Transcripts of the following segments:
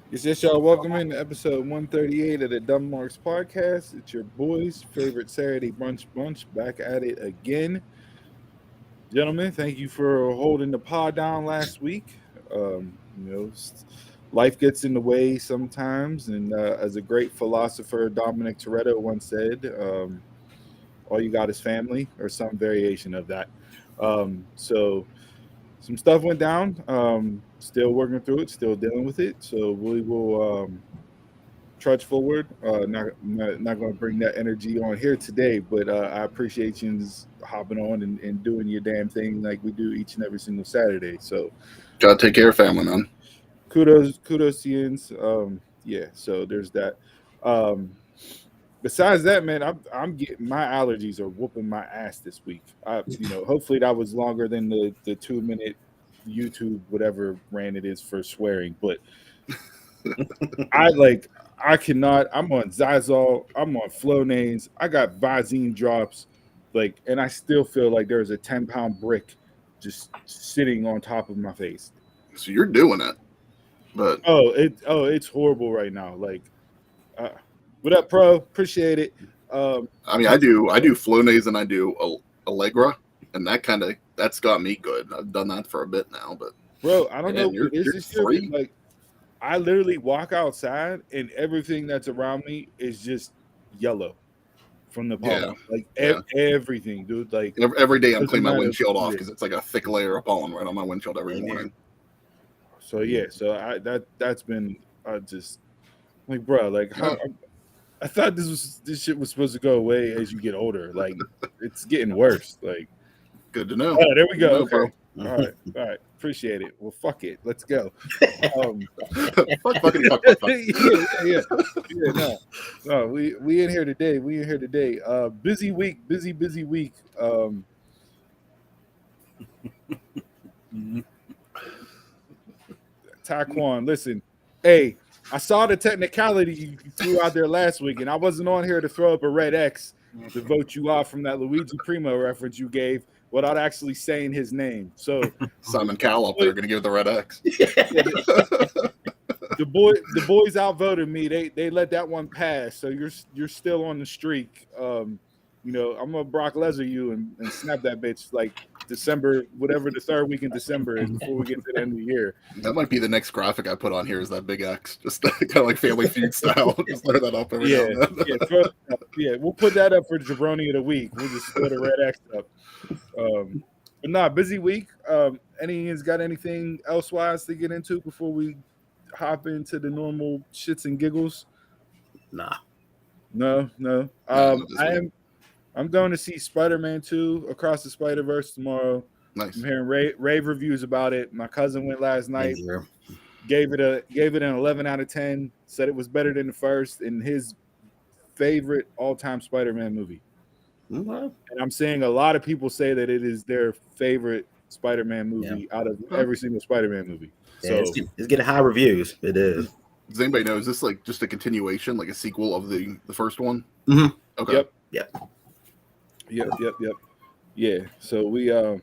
Yes, y'all. Welcome in to episode 138 of the Dumb Marks podcast. It's your boys' favorite Saturday brunch bunch back at it again. Gentlemen, thank you for holding the pod down last week. Life gets in the way sometimes, and as a great philosopher Dominic Toretto once said, all you got is family, or some variation of that. So some stuff went down. Still working through it, still dealing with it. So we will trudge forward. Not going to bring that energy on here today, but I appreciate you just hopping on and doing your damn thing like we do each and every single Saturday. So Gotta take care of family, man. kudos to yins. Yeah, so there's that. Besides that, man, I'm getting my allergies are whooping my ass this week. Hopefully that was longer than the 2 minute YouTube whatever rant it is for swearing, but I cannot. I'm on Zazol. I'm on Flonase. I got Visine drops, and I still feel like there's a 10-pound brick just sitting on top of my face. So you're doing it, but it's horrible right now. What up, pro? Appreciate it. I mean, I do Flonase and I do Allegra, and that's got me good. I've done that for a bit now, but bro, I don't know. You're This three. year, I literally walk outside and everything that's around me is just yellow from the pollen. Everything, dude. Every day I'm doesn't cleaning my matter. windshield off because it's like a thick layer of pollen right on my windshield every morning. So that's been just bro, I thought this shit was supposed to go away as you get older. It's getting worse. Good to know. Oh, there we go. Good to know, Okay. All right. Appreciate it. Well, fuck it. Let's go. Fuck. Yeah. No. We in here today. Busy week. Taekwon, listen. Hey, I saw the technicality you threw out there last week, and I wasn't on here to throw up a red X to vote you off from that Luigi Primo reference you gave without actually saying his name. So Simon Cowell up there going to give it the red X. The boys outvoted me. They let that one pass. So you're still on the streak. I'm gonna Brock Lesnar you and snap that bitch December, whatever the third week in December is before we get to the end of the year. That might be the next graphic I put on here is that big X, just kind of like Family Feud style. Just throw that up every now and then. We'll put that up for Jabroni of the week. We'll just throw the red X up. But nah, busy week. Anyone's got anything elsewise to get into before we hop into the normal shits and giggles? Nah. No. I'm going to see Spider-Man 2 Across the Spider-Verse tomorrow. Nice. I'm hearing rave reviews about it. My cousin went last night, gave it an 11 out of 10, said it was better than the first, and his favorite all-time Spider-Man movie. Mm-hmm. And I'm seeing a lot of people say that it is their favorite Spider-Man movie out of every single Spider-Man movie. Yeah, so it's getting high reviews. It is. Does anybody know? Is this just a continuation, like a sequel of the first one? Mm-hmm. Okay. Yep. Yeah. So we I'm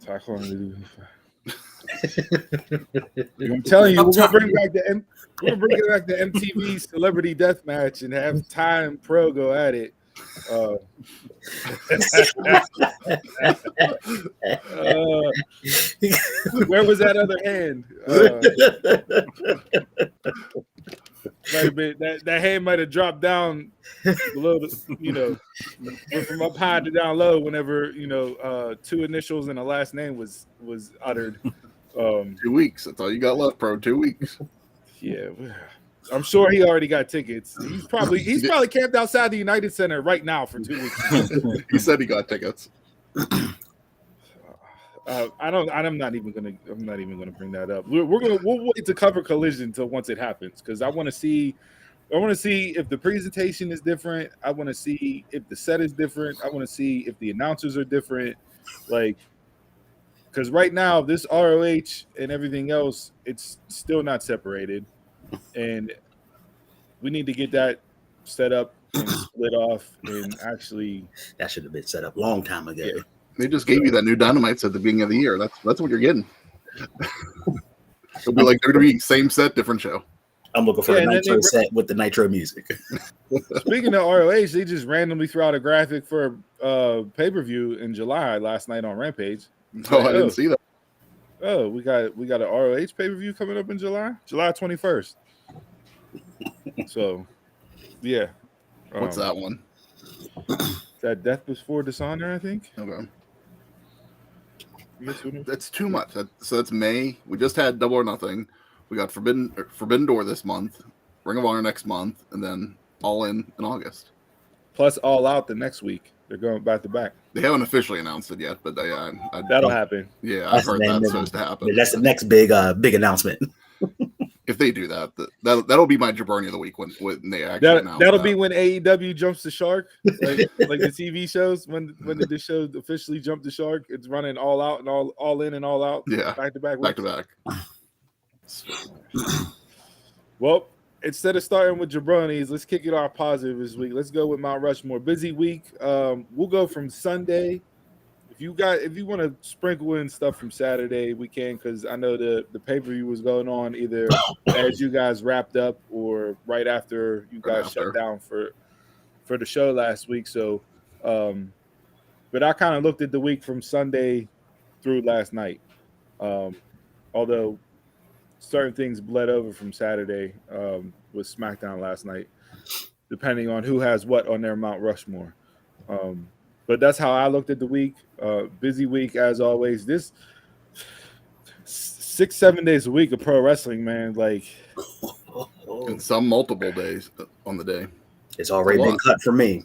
telling you, we're gonna bring back the MTV Celebrity Deathmatch and have Ty and Pro go at it. Where was that other hand? That hand might have dropped down below from up high to down low whenever two initials and a last name was uttered. 2 weeks. That's all you got left, Pro. 2 weeks. Yeah. I'm sure he already got tickets. He's probably camped outside the United Center right now for 2 weeks. He said he got tickets. I'm not even gonna bring that up. We'll wait to cover Collision until once it happens because I want to see if the presentation is different. I want to see if the set is different. I want to see if the announcers are different. Because right now this ROH and everything else, it's still not separated. And we need to get that set up and split off and actually. That should have been set up a long time ago. Yeah. They just gave you that new Dynamites at the beginning of the year. That's what you're getting. It'll be like WWE, same set, different show. I'm looking for Yeah, a and then Nitro they- set with the Nitro music. Speaking of ROH, they just randomly threw out a graphic for pay-per-view in July last night on Rampage. Oh, I didn't see that. Oh, we got an ROH pay-per-view coming up in July 21st. So, yeah. What's that one? That Death Before Dishonor, I think. Okay. I guess what it is. That's too much. So that's May. We just had Double or Nothing. We got Forbidden Door this month, Ring of Honor next month, and then All In August. Plus All Out the next week. They're going back to back. They haven't officially announced it yet, but That'll happen. Yeah, I've heard that's supposed to happen. That's the next big announcement. If they do that'll be my Jabroni of the week when they actually announce that'll be when AEW jumps the shark, like the TV shows. When the show officially jumped the shark, it's running All Out and all in and All Out. Yeah, back to back. Well, instead of starting with jabronis, let's kick it off positive this week. Let's go with Mount Rushmore. Busy week. We'll go from Sunday. If you want to sprinkle in stuff from Saturday, we can, because I know the pay-per-view was going on either as you guys wrapped up or right after you guys shut down for the show last week. So, but I kind of looked at the week from Sunday through last night. Although certain things bled over from Saturday with SmackDown last night, depending on who has what on their Mount Rushmore. But that's how I looked at the week. Busy week as always. This 6-7 days a week of pro wrestling, man. Like, and some multiple days on the day. It's already been cut for me.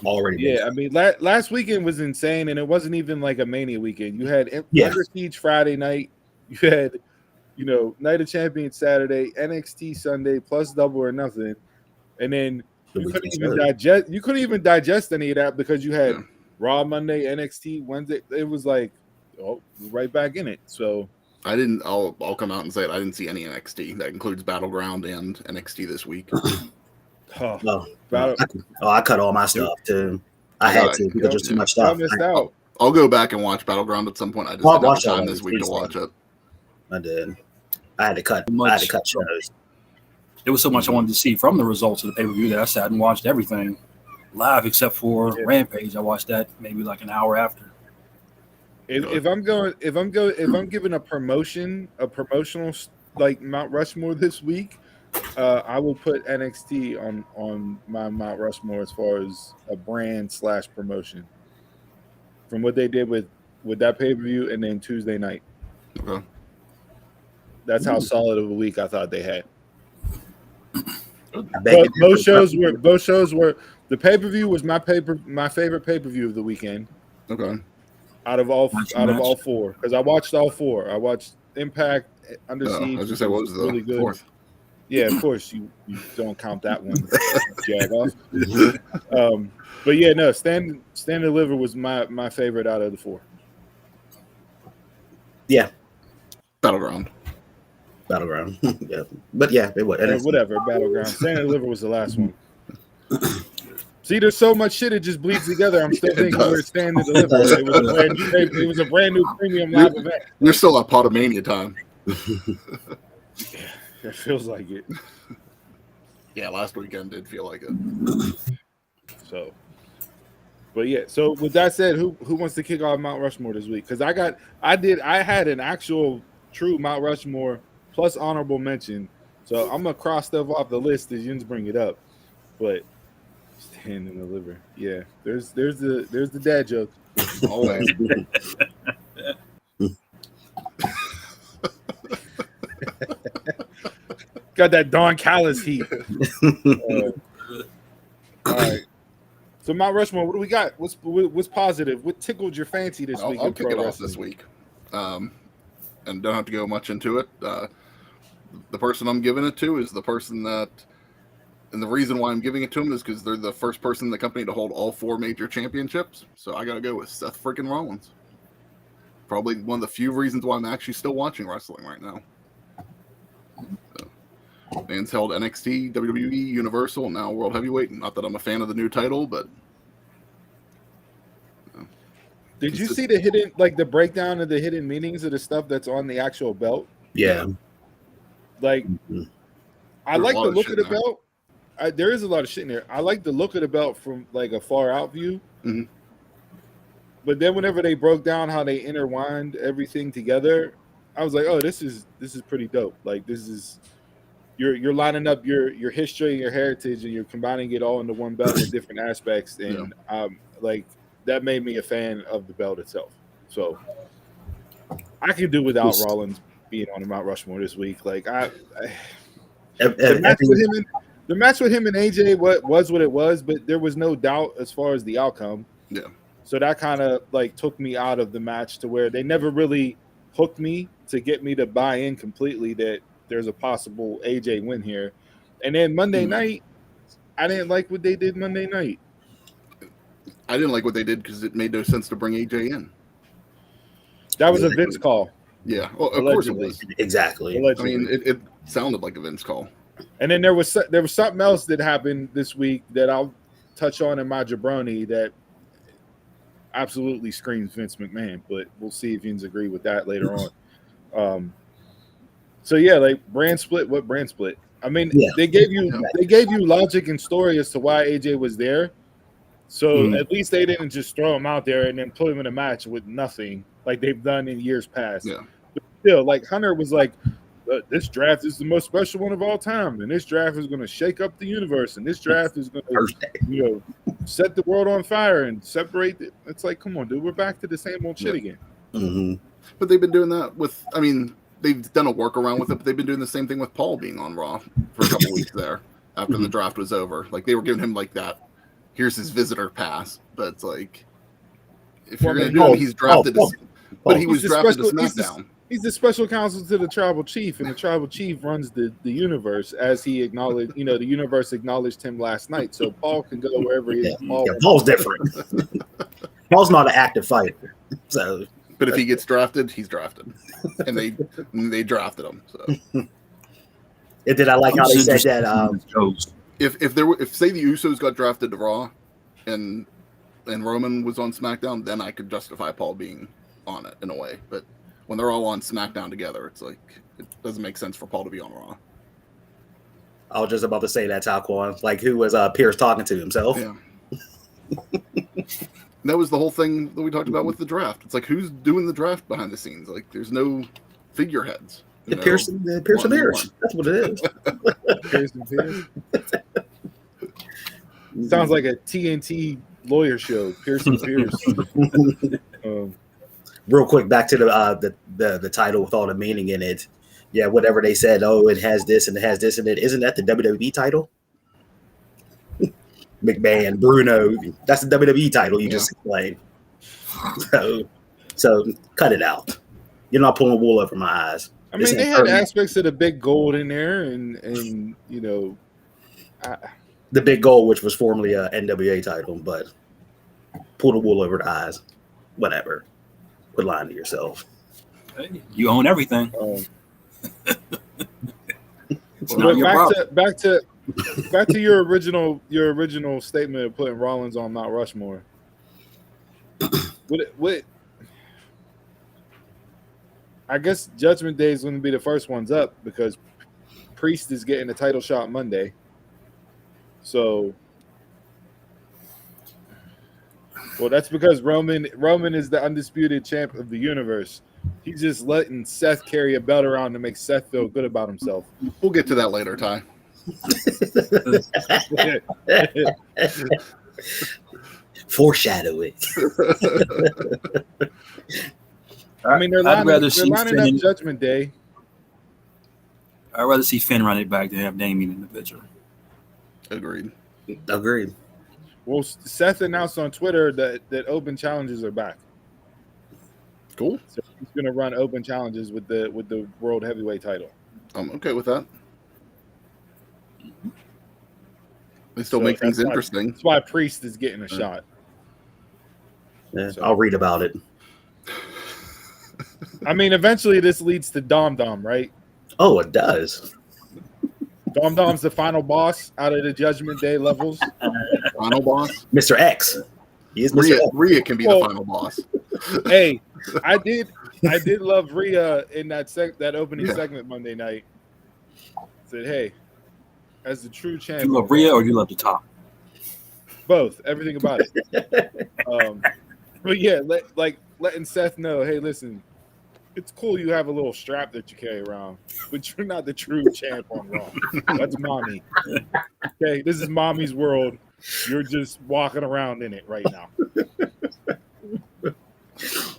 Already. Yeah, I mean, last weekend was insane, and it wasn't even like a Mania weekend. You had Under Siege Friday night. You had, Night of Champions Saturday, NXT Sunday, plus Double or Nothing, and then you couldn't even digest any of that because you had Raw Monday, NXT Wednesday. It was like, right back in it. So I'll come out and say it. I didn't see any NXT. That includes Battleground and NXT this week. I cut all my stuff too. I had to because there's too much stuff. I missed out. I'll go back and watch Battleground at some point. I just didn't have time this week to watch it. I did. I had to cut shows. There was so much I wanted to see from the results of the pay-per-view that I sat and watched everything live except for Rampage. I watched that maybe like an hour after. If I'm giving a promotional like Mount Rushmore this week, I will put NXT on my Mount Rushmore as far as a brand / promotion from what they did with that pay-per-view and then Tuesday night. Okay. That's how solid of a week I thought they had. Both shows were the pay-per-view was my favorite pay-per-view of the weekend. Okay. Out of all four, because I watched all four. I watched Impact, Under Siege. I was just saying, what was the really good. fourth? Yeah, of course you don't count that one. Jag off. But yeah, no, Stand and Deliver was my favorite out of the four. Yeah. Battleground. Yeah. But yeah, it was. Whatever, Battleground. Stand and Deliver was the last one. See, there's so much shit, it just bleeds together. I'm still thinking we're Stand and Deliver. It was a brand new premium live event. You're still at Potomania time. Yeah, it feels like it. Yeah, last weekend did feel like it. So, but yeah. So with that said, who wants to kick off Mount Rushmore this week? Because I had an actual true Mount Rushmore plus honorable mention. So I'm gonna cross stuff off the list as Yins bring it up. But Stand and Deliver. Yeah, there's the dad joke. Always. Got that Don Callis heat. All right. So Mount Rushmore, what do we got? What's positive? What tickled your fancy this week? I'll kick it off this week, and don't have to go much into it. The person I'm giving it to is the person that, and the reason why I'm giving it to them is because they're the first person in the company to hold all 4 major championships. So I got to go with Seth freaking Rollins. Probably one of the few reasons why I'm actually still watching wrestling right now. Man's held NXT, WWE, Universal, and now World Heavyweight. Not that I'm a fan of the new title, but Did you see the hidden, like the breakdown of the hidden meanings of the stuff that's on the actual belt? Yeah. Like, I like the look of the there. belt. There is a lot of shit in there. I like the look of the belt from like a far out view. Mhm. But then whenever they broke down how they intertwined everything together, I was like, oh, this is pretty dope. Like, this is you're lining up your history and your heritage, and you're combining it all into one belt with different aspects, and like that made me a fan of the belt itself. So I can do without Rollins being on the Mount Rushmore this week. Like the match with him and AJ was what it was, but there was no doubt as far as the outcome. Yeah. So that kind of like took me out of the match to where they never really hooked me to get me to buy in completely that there's a possible AJ win here. And then Monday night, I didn't like what they did Monday night. I didn't like what they did because it made no sense to bring AJ in. That was a Vince call. Yeah, well, of course it was. Exactly. Allegedly. I mean, it sounded like a Vince call. And then there was something else that happened this week that I'll touch on in my jabroni that absolutely screams Vince McMahon, but we'll see if you can agree with that later on. So yeah, like brand split. What brand split? I mean, they gave you logic and story as to why AJ was there. So at least they didn't just throw him out there and then put him in a match with nothing like they've done in years past. Yeah. But still, like Hunter was like, this draft is the most special one of all time, and this draft is going to shake up the universe, and this draft is going to, set the world on fire and separate it. It's like, come on, dude, we're back to the same old shit again. Mm-hmm. But they've been doing that with. I mean, they've done a workaround with it, but they've been doing the same thing with Paul being on Raw for a couple weeks there after the draft was over. Like they were giving him like that. Here's his visitor pass, but it's like if you're going to do him, he's drafted. But he was drafted to SmackDown. He's the special counsel to the tribal chief, and the tribal chief runs the universe, as he acknowledged. The universe acknowledged him last night, so Paul can go wherever he is. Paul's different. Paul's not an active fighter, so. But if he gets drafted, he's drafted, and they drafted him. So. And did I like how they said that? If say the Usos got drafted to Raw, and Roman was on SmackDown, then I could justify Paul being on it in a way. But when they're all on SmackDown together, it's like it doesn't make sense for Paul to be on Raw. I was just about to say that, Taquan. Like, who was Pierce talking to himself? Yeah. That was the whole thing that we talked about with the draft. It's like, who's doing the draft behind the scenes? Like, there's no figureheads. Pierce Pierce. That's what it is. Pierce. Sounds like a TNT lawyer show. Pierce. Real quick, back to the title with all the meaning in it. Yeah, whatever they said. Oh, it has this and it has this in it. Isn't that the WWE title? McMahon, Bruno. That's the WWE title you just explained. So cut it out. You're not pulling wool over my eyes. I mean, they had aspects of the big gold in there, and the big gold, which was formerly a NWA title, but pull the wool over the eyes. Whatever. Quit lying to yourself. Hey, you own everything. Back to your original statement of putting Rollins on Mount Rushmore. What? I guess Judgment Day is going to be the first ones up because Priest is getting a title shot Monday. So, well, that's because Roman is the undisputed champ of the universe. He's just letting Seth carry a belt around to make Seth feel good about himself. We'll get to that later, Ty. Foreshadow it. I mean, they're lining up Judgment Day. I'd rather see Finn run it back than have Damien in the picture. Agreed. Well, Seth announced on Twitter that open challenges are back. Cool. So he's going to run open challenges with the World Heavyweight title. I'm okay with that. They still make things interesting. That's why Priest is getting a shot. Yeah, so. I'll read about it. I mean, eventually this leads to Dom Dom, right? Oh, it does. Dom Dom's the final boss out of the Judgment Day levels. Final boss? Mr. X. He is Mr. Rhea can be the final boss. Hey, I did love Rhea in that opening segment Monday night. Said, hey, as the true Do champion. you love Rhea or do you love the top? Both, everything about it. But yeah, letting Seth know, hey, listen, it's cool you have a little strap that you carry around, but you're not the true champ on Raw. That's mommy. Okay, this is mommy's world. You're just walking around in it right now.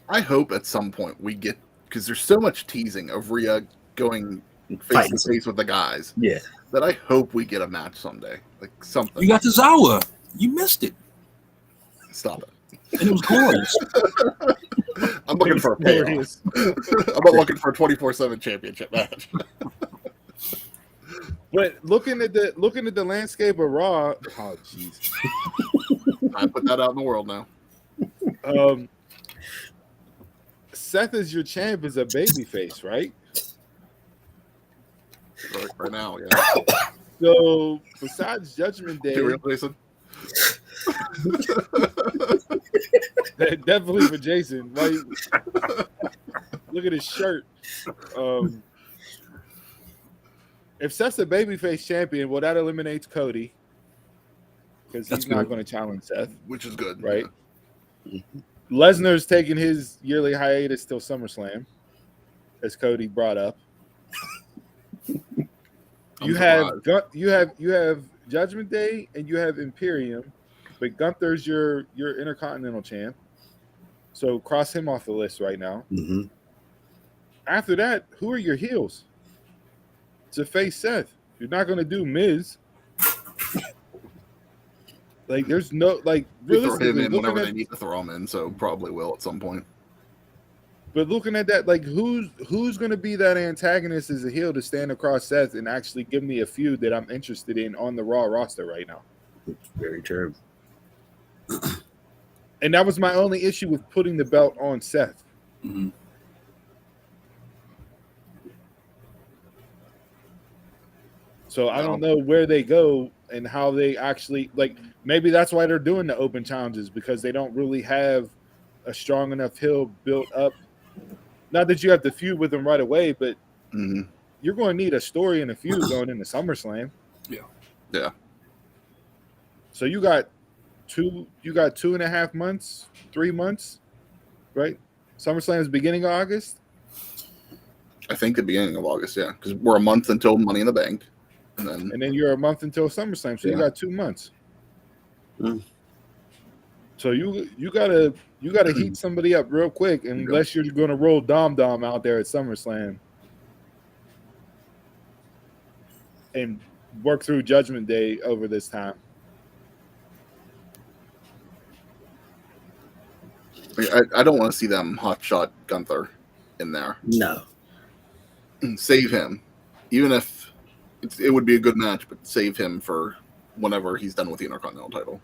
I hope at some point we get, because there's so much teasing of Rhea going face to face with the guys. Yeah. That I hope we get a match someday. Like something. You got the Zawa. You missed it. Stop it. And it was glorious. I'm looking for a payoff. I'm not looking for a 24/7 championship match. But looking at the landscape of Raw, oh jeez. I put that out in the world now. Seth is your champ is a babyface, right? Right now, yeah. So besides Judgment Day, Jason? definitely for Jason. Like, look at his shirt. If Seth's a babyface champion, well, that eliminates Cody because he's not going to challenge Seth, which is good, right? Yeah. Lesnar's taking his yearly hiatus till SummerSlam, as Cody brought up. You have Judgment Day and you have Imperium, but Gunther's your Intercontinental champ, so cross him off the list right now. Mm-hmm. After that, who are your heels to face Seth? You're not going to do Miz. Like, there's no like. They throw him in whenever they need to throw him in, so probably will at some point. But looking at that, like, who's going to be that antagonist as a heel to stand across Seth and actually give me a feud that I'm interested in on the Raw roster right now? Very true. And that was my only issue with putting the belt on Seth. Mm-hmm. So I don't know where they go and how they actually, like, maybe that's why they're doing the open challenges, because they don't really have a strong enough heel built up. Not that you have to feud with them right away, but you're going to need a story and a feud going into SummerSlam. Yeah. Yeah. So you got 2.5 months, 3 months, right? SummerSlam is beginning of August. I think the beginning of August, yeah, because we're a month until Money in the Bank, and then you're a month until SummerSlam, so you got 2 months. So you gotta heat somebody up real quick, unless you're gonna roll Dom out there at SummerSlam and work through Judgment Day over this time. I don't want to see them hotshot Gunther in there. No. Save him, even if it would be a good match, but save him for whenever he's done with the Intercontinental title.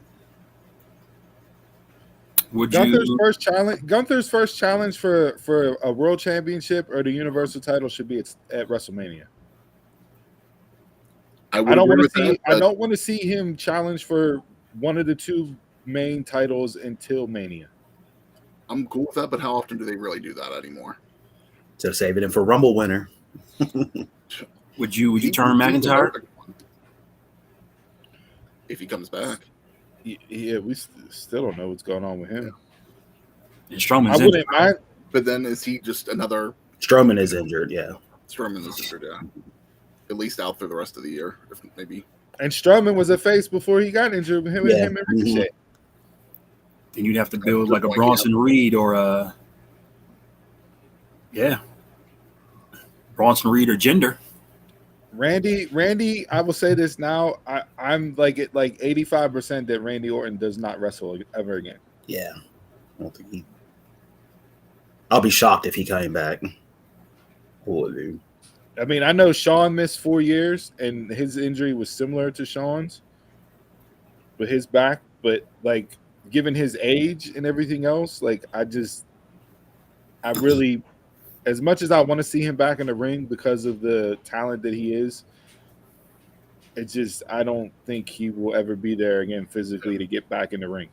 Gunther's first challenge for a world championship or the Universal title should be at WrestleMania. I don't want to see him challenge for one of the two main titles until Mania. I'm cool with that, but how often do they really do that anymore? So saving him for Rumble winner. Would you turn McIntyre if he comes back? Yeah, we still don't know what's going on with him. And Strowman's injured. Mind. But then is he just another? Strowman is injured. Yeah. Strowman is injured. Yeah. At least out through the rest of the year, if maybe. And Strowman was a face before he got injured. Him and Ricochet. Then you'd have to build like a Bronson Reed or a Bronson Reed or Jinder. Randy, I will say this now. I'm like 85% that Randy Orton does not wrestle ever again. Yeah. I don't think I'll be shocked if he came back. Oh, dude. I mean, I know Shawn missed 4 years and his injury was similar to Shawn's with his back, but like given his age and everything else, like I really, as much as I want to see him back in the ring because of the talent that he is, it's just I don't think he will ever be there again physically to get back in the ring.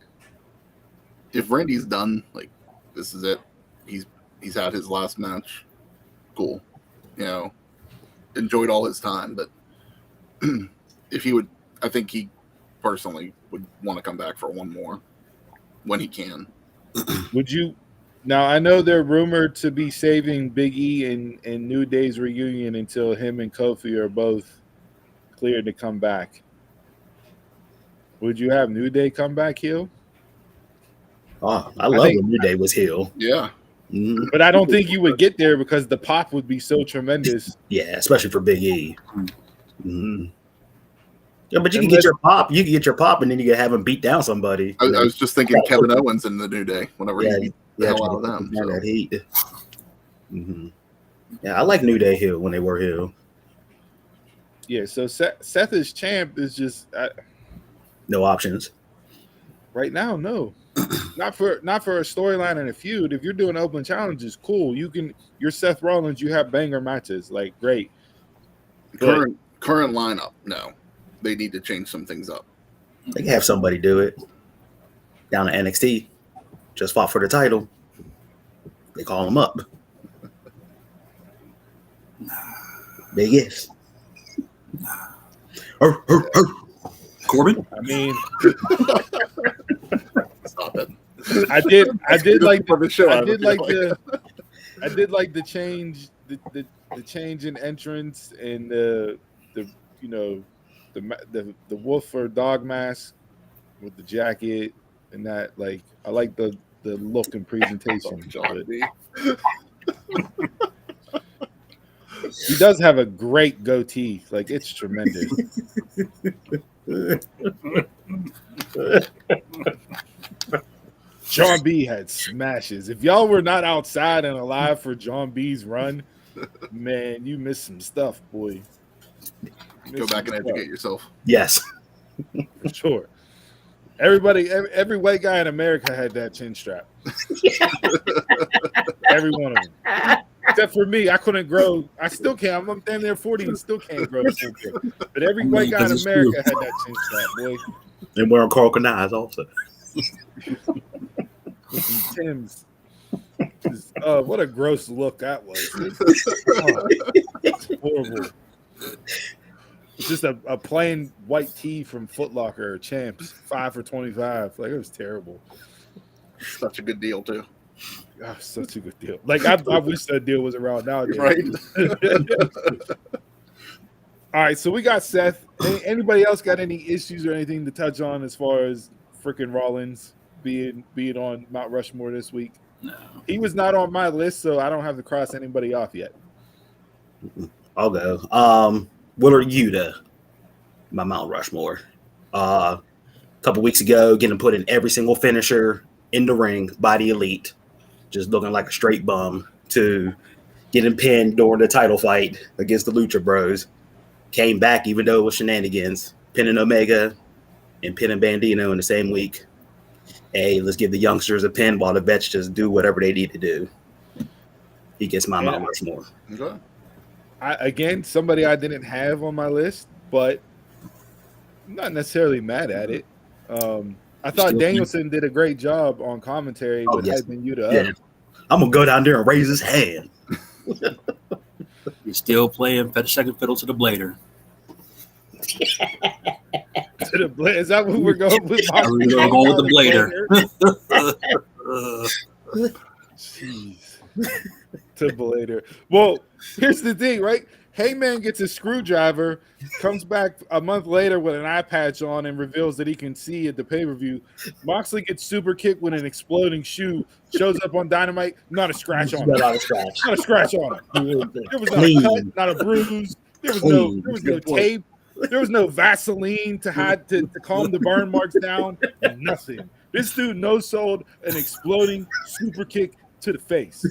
If Randy's done, like this is it. He's had his last match. Cool. Enjoyed all his time, but if he would, I think he personally would want to come back for one more when he can. Would you? Now, I know they're rumored to be saving Big E and New Day's reunion until him and Kofi are both cleared to come back. Would you have New Day come back heel? Oh, I love when New Day was heel. Yeah. Mm-hmm. But I don't think you would get there because the pop would be so tremendous. Yeah, especially for Big E. Mm-hmm. Yeah, but you can get your pop. You can get your pop, and then you can have him beat down somebody. I was just thinking Kevin Owens in the New Day whenever he beat the hell out of them. So. That heat. Mm-hmm. Yeah, I like New Day heel when they were heel. Yeah, so Seth as champ is just No options right now. No, not for a storyline and a feud. If you're doing open challenges, cool. You're Seth Rollins. You have banger matches, like great. Current lineup, no. They need to change some things up. They can have somebody do it. Down to NXT, just fought for the title. They call him up. Big ifs. Corbin? I mean, Stop it. I did like the show. I did like the change, the change in entrance and the wolf or dog mask with the jacket and that. Like, I like the look and presentation. He does have a great goatee. Like, it's tremendous. John B had smashes. If y'all were not outside and alive for John B's run, man, you missed some stuff, boy. Go back and educate yourself. Yes. For sure. Every white guy in America had that chin strap. Every one of them. Except for me, I couldn't grow. I still can't. I'm damn near 40 and still can't grow so big. But every white guy in America had that chin strap, boy. And wearing Carl eyes also. With some Timbs. What a gross look that was. It's horrible. It's just a plain white tee from Foot Locker or Champs, 5 for $25. Like, it was terrible. Such a good deal too. Oh, such a good deal. Like, I wish that deal was around nowadays. Right. All right, so we got Seth. Anybody else got any issues or anything to touch on as far as freaking Rollins being on Mount Rushmore this week? No. He was not on my list, so I don't have to cross anybody off yet. I'll go. What are you to my Mount Rushmore? A couple weeks ago, getting put in every single finisher in the ring by the Elite, just looking like a straight bum, to getting pinned during the title fight against the Lucha Bros. Came back even though it was shenanigans, pinning Omega and pinning Bandito in the same week. Hey, let's give the youngsters a pin while the vets just do whatever they need to do. He gets my Mount Rushmore. Okay. Again, somebody I didn't have on my list, but I'm not necessarily mad at it. I thought Danielson did a great job on commentary with hyping you to up. I'm going to go down there and raise his hand. You're still playing second fiddle to the blader. Is that what we're going with? We're going with the blader. Jeez. To blader. Well, here's the thing, right? Heyman gets a screwdriver, comes back a month later with an eye patch on and reveals that he can see at the pay-per-view. Moxley gets super kicked with an exploding shoe, shows up on Dynamite, not a scratch on him. Not a scratch on him. There was not a cut, not a bruise. There was no tape. There was no Vaseline to hide to calm the burn marks down. Nothing. This dude no-sold an exploding super kick to the face.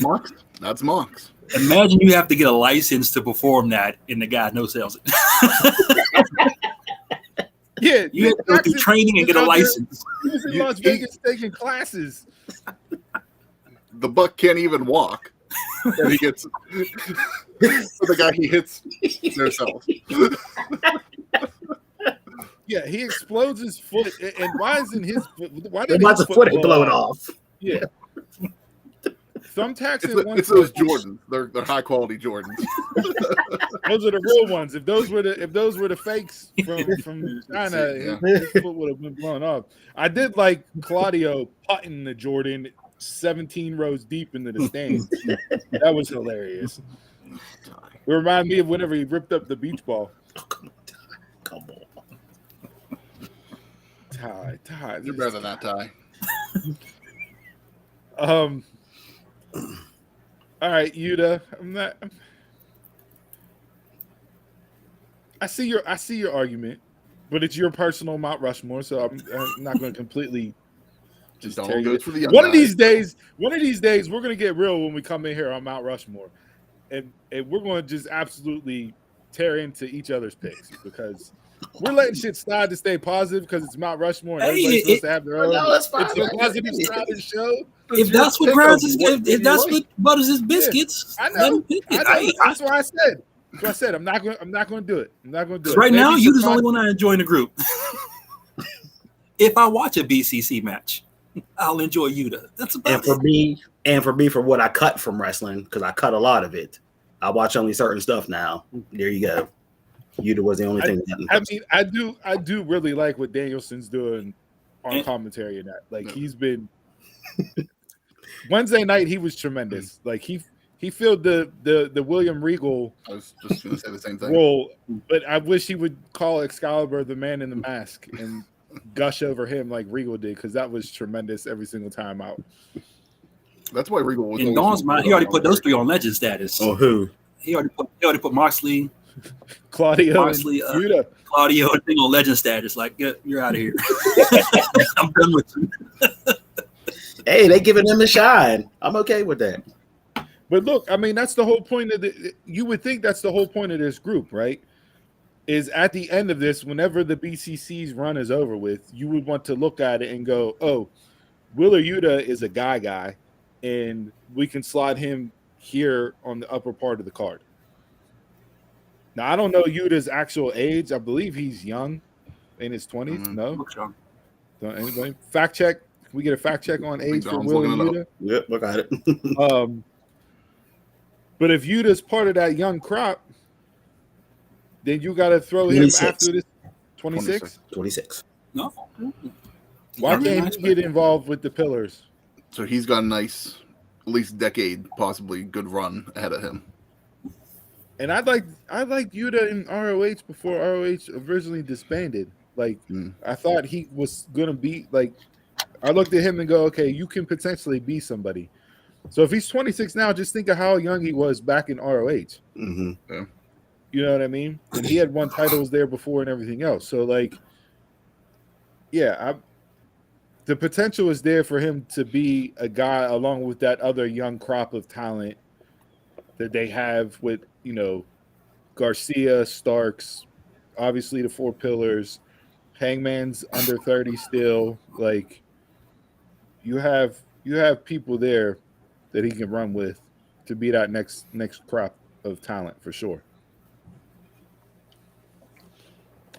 Mox? That's Mox. Imagine you have to get a license to perform that, and the guy no-sells it. Yeah, you have to go through training and get a license. He was in Las Vegas taking classes. The Buck can't even walk. And he gets the guy he hits himself. Yeah, he explodes his foot, and why isn't his foot? Why did his foot blow it off? Yeah. Thumbtacks It's, and one it's those foot. Jordans. They're high quality Jordans. Those are the real ones. If those were the fakes from China, Yeah. his foot would have been blown off. I did like Claudio putting the Jordan 17 rows deep into the stands. That was hilarious. It reminded me of whenever he ripped up the beach ball. Oh, come on. Ty. You're better than that, Ty. All right, Yuta. I see your argument, but it's your personal Mount Rushmore, so I'm not going to completely just Don't tear you. go for the young One of guys. these days, we're going to get real when we come in here on Mount Rushmore, and we're going to just absolutely tear into each other's picks because we're letting shit slide to stay positive because it's Mount Rushmore and everybody's supposed to have their own. No, that's fine. It's a positive side of the show. If that's what butters his biscuits, I let know. him pick it. I know. That's what I said. That's what I said. I'm not going to do it. I'm not going to do it. Right now, Maybe you the surprise- only one I enjoy in the group. If I watch a BCC match, I'll enjoy Yuta. That's about And for me, for what I cut from wrestling, because I cut a lot of it, I watch only certain stuff now. There you go. Yuta was the only thing that I mean, I do really like what Danielson's doing on commentary and that. Like he's been Wednesday night, he was tremendous. Like he filled the William Regal I was just going to say the same thing. role, but I wish he would call Excalibur the man in the mask and gush over him like Regal did because that was tremendous every single time out. That's why Regal was in always Dawn's mind, he already put those three on legend status. Oh, who? He already put Moxley, Claudio, Moxley, and Yuta. Claudio, and thing on legend status. Like, you're out of here. I'm done with you. Hey, they giving him a shine. I'm okay with that. But look, I mean, that's the whole point of you would think that's the whole point of this group, right? Is at the end of this, whenever the BCC's run is over with, you would want to look at it and go, oh, Wheeler Yuta is a guy, and we can slide him here on the upper part of the card. Now, I don't know Yuta's actual age. I believe he's young, in his 20s. No? Don't anybody? Fact check. Can we get a fact check on age for Wheeler Yuta? Yep, look at it. But if Yuta's part of that young crop, then you got to throw 26. him after this 26. 26. No. Why can't he get involved with the pillars? So he's got a nice, at least decade, possibly good run ahead of him. And I like Yuta in ROH before ROH originally disbanded. Like I thought he was gonna be like. I looked at him and go, okay, you can potentially be somebody. So if he's 26 now, just think of how young he was back in ROH. Mm-hmm. Yeah. You know what I mean? And he had won titles there before and everything else. So like, yeah, the potential is there for him to be a guy along with that other young crop of talent that they have with, you know, Garcia, Starks, obviously the four pillars, Hangman's under 30 still. Like you have people there that he can run with to be that next crop of talent for sure.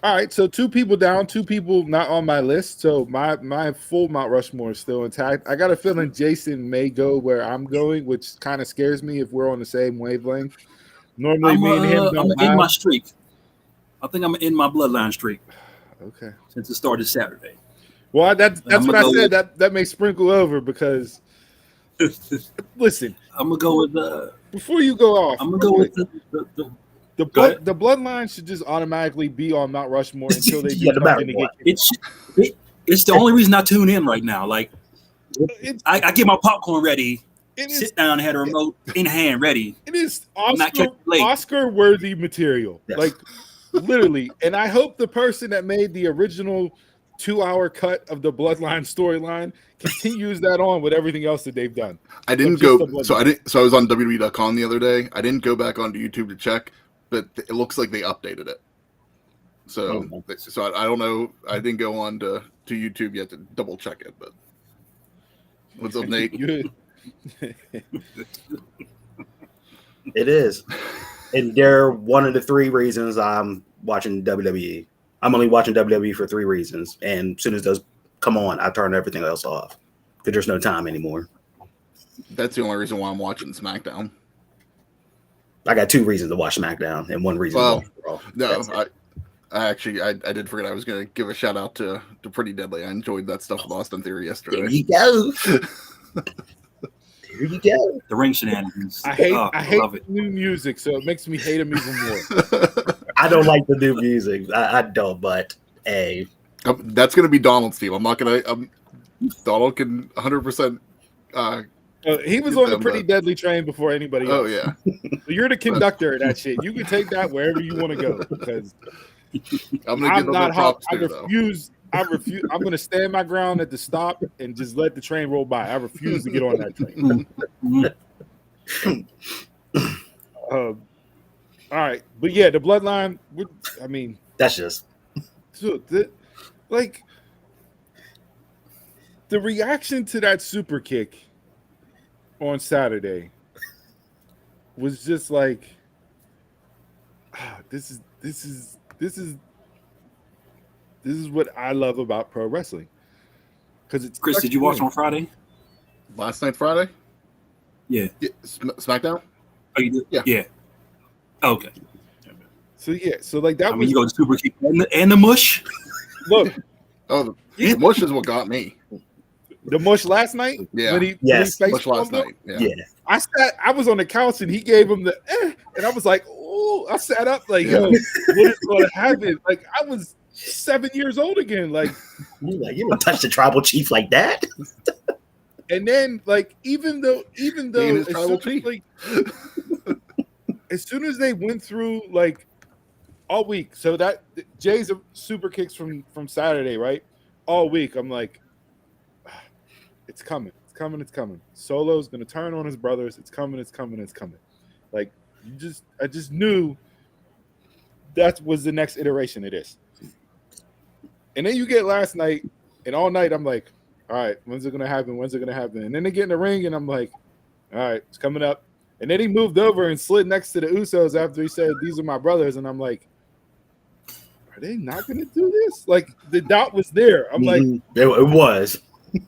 All right, so 2 people down, 2 people not on my list. So my full Mount Rushmore is still intact. I got a feeling Jason may go where I'm going, which kind of scares me if we're on the same wavelength. Normally, me and him don't I'm in my streak. I think I'm in my bloodline streak. Okay. Since it started Saturday. Well, that's what I said. That may sprinkle over because listen. I'm gonna go with before you go off. I'm gonna go with the bloodline should just automatically be on Mount Rushmore until they do something to get. It's the only reason I tune in right now. Like I get my popcorn ready. Sit down, had a remote in hand, ready. It is Oscar-worthy material, yes. Like literally. And I hope the person that made the original 2-hour cut of the Bloodline storyline continues that on with everything else that they've done. I didn't go, so I was on WWE.com the other day. I didn't go back onto YouTube to check, but it looks like they updated it. So, I don't know. I didn't go on to YouTube yet to double check it. But what's up, Nate? It is, and they're one of the 3 reasons I'm watching WWE. I'm only watching WWE for 3 reasons, and as soon as those come on, I turn everything else off. because there's no time anymore. That's the only reason why I'm watching SmackDown. I got 2 reasons to watch SmackDown and 1 reason to watch Raw. No, I did forget I was going to give a shout out to Pretty Deadly. I enjoyed that stuff with Austin Theory yesterday. There you go. There you go. The ring shenanigans. I hate love it. new music, so it makes me hate him even more. I don't like the new music. I don't, but hey. That's going to be Donald's team. I'm not going to. Donald can 100%. He was on the Pretty Deadly train before anybody else. Oh, yeah. So you're the conductor of that shit. You can take that wherever you want to go because I'm not hot. I refuse. I'm going to stand my ground at the stop and just let the train roll by. I refuse to get on that train. All right. But yeah, the bloodline, I mean, that's just like the reaction to that super kick on Saturday was just like, this is what I love about pro wrestling. Because it's Chris, did you watch on Friday? Last night, Friday? Yeah. SmackDown? Oh, you did? Yeah. Yeah. Okay. So like that. I mean, you go to super kick and the mush. Look. The mush is what got me. The mush last night? Yeah. When he mush last night. Yeah. I was on the couch and he gave him the and I was like, oh, I sat up like, yo, what is going to happen? Like I was 7 years old again. Like you don't touch the tribal chief like that. And then like even though as soon as they went through like all week, so that Jay's super kicks from Saturday, right? All week, I'm like, it's coming. Solo's gonna turn on his brothers. It's coming. Like I just knew that was the next iteration of this. And then you get last night, and all night I'm like, all right, when's it gonna happen? And then they get in the ring, and I'm like, all right, it's coming up. And then he moved over and slid next to the Usos after he said, "These are my brothers," and I'm like, are they not gonna do this? Like the doubt was there. I'm like, it was.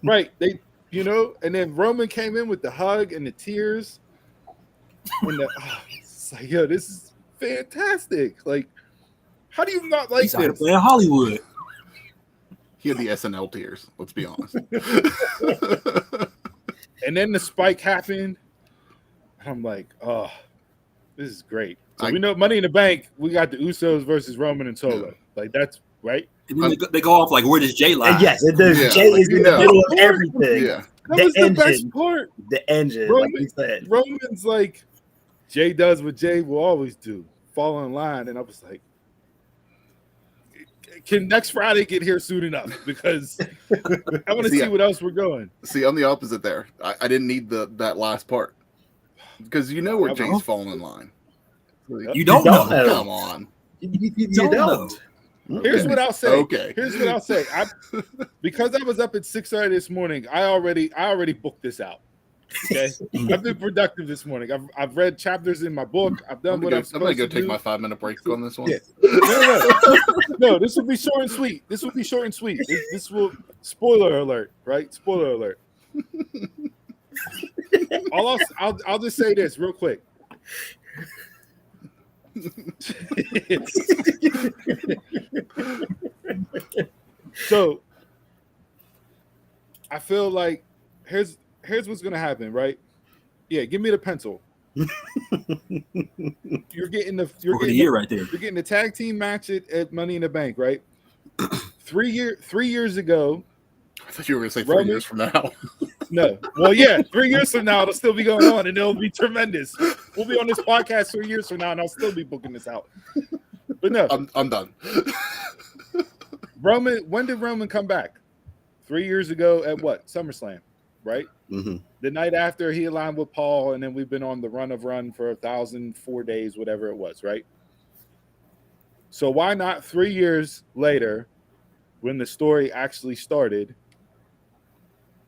Right. They, and then Roman came in with the hug and the tears. And it's like, yo, this is fantastic. Like, how do you not like He's this? Playing Hollywood. He had the SNL tears, let's be honest. And then the spike happened. And I'm like, oh, this is great. So we know Money in the Bank, we got the Usos versus Roman and Solo. Yeah. Like, that's right. And then they go off like, where does Jay lie? Yes, it does. Yeah. Jay is in the middle of everything. Yeah. That was the best part. The engine, Roman's like, Jay does what Jay will always do, fall in line. And I was like, can next Friday get here soon enough? Because I want to see what else we're going. See, I'm the opposite there. I didn't need that last part. Because where Jay's falling in line. You don't know. Come on. You don't. Here's what I'll say. Okay. Here's what I'll say. Because I was up at 6:30 this morning, I already booked this out. Okay, I've been productive this morning. I've read chapters in my book. I've done what I'm supposed to do. I'm gonna go take my 5-minute break on this one. Yeah. No, this will be short and sweet. This will spoiler alert, right? Spoiler alert. I'll just say this real quick. So I feel like here's what's gonna happen, right? Yeah, give me the pencil. You're getting the tag team match at Money in the Bank, right? 3 years ago. I thought you were gonna say 3 years from now. No. Well, yeah, 3 years from now it'll still be going on and it'll be tremendous. We'll be on this podcast 3 years from now and I'll still be booking this out. But no. I'm done. When did Roman come back? 3 years ago at what? SummerSlam, right? Mm-hmm. The night after he aligned with Paul, and then we've been on the run for 1,004 days, whatever it was, right? So why not 3 years later, when the story actually started,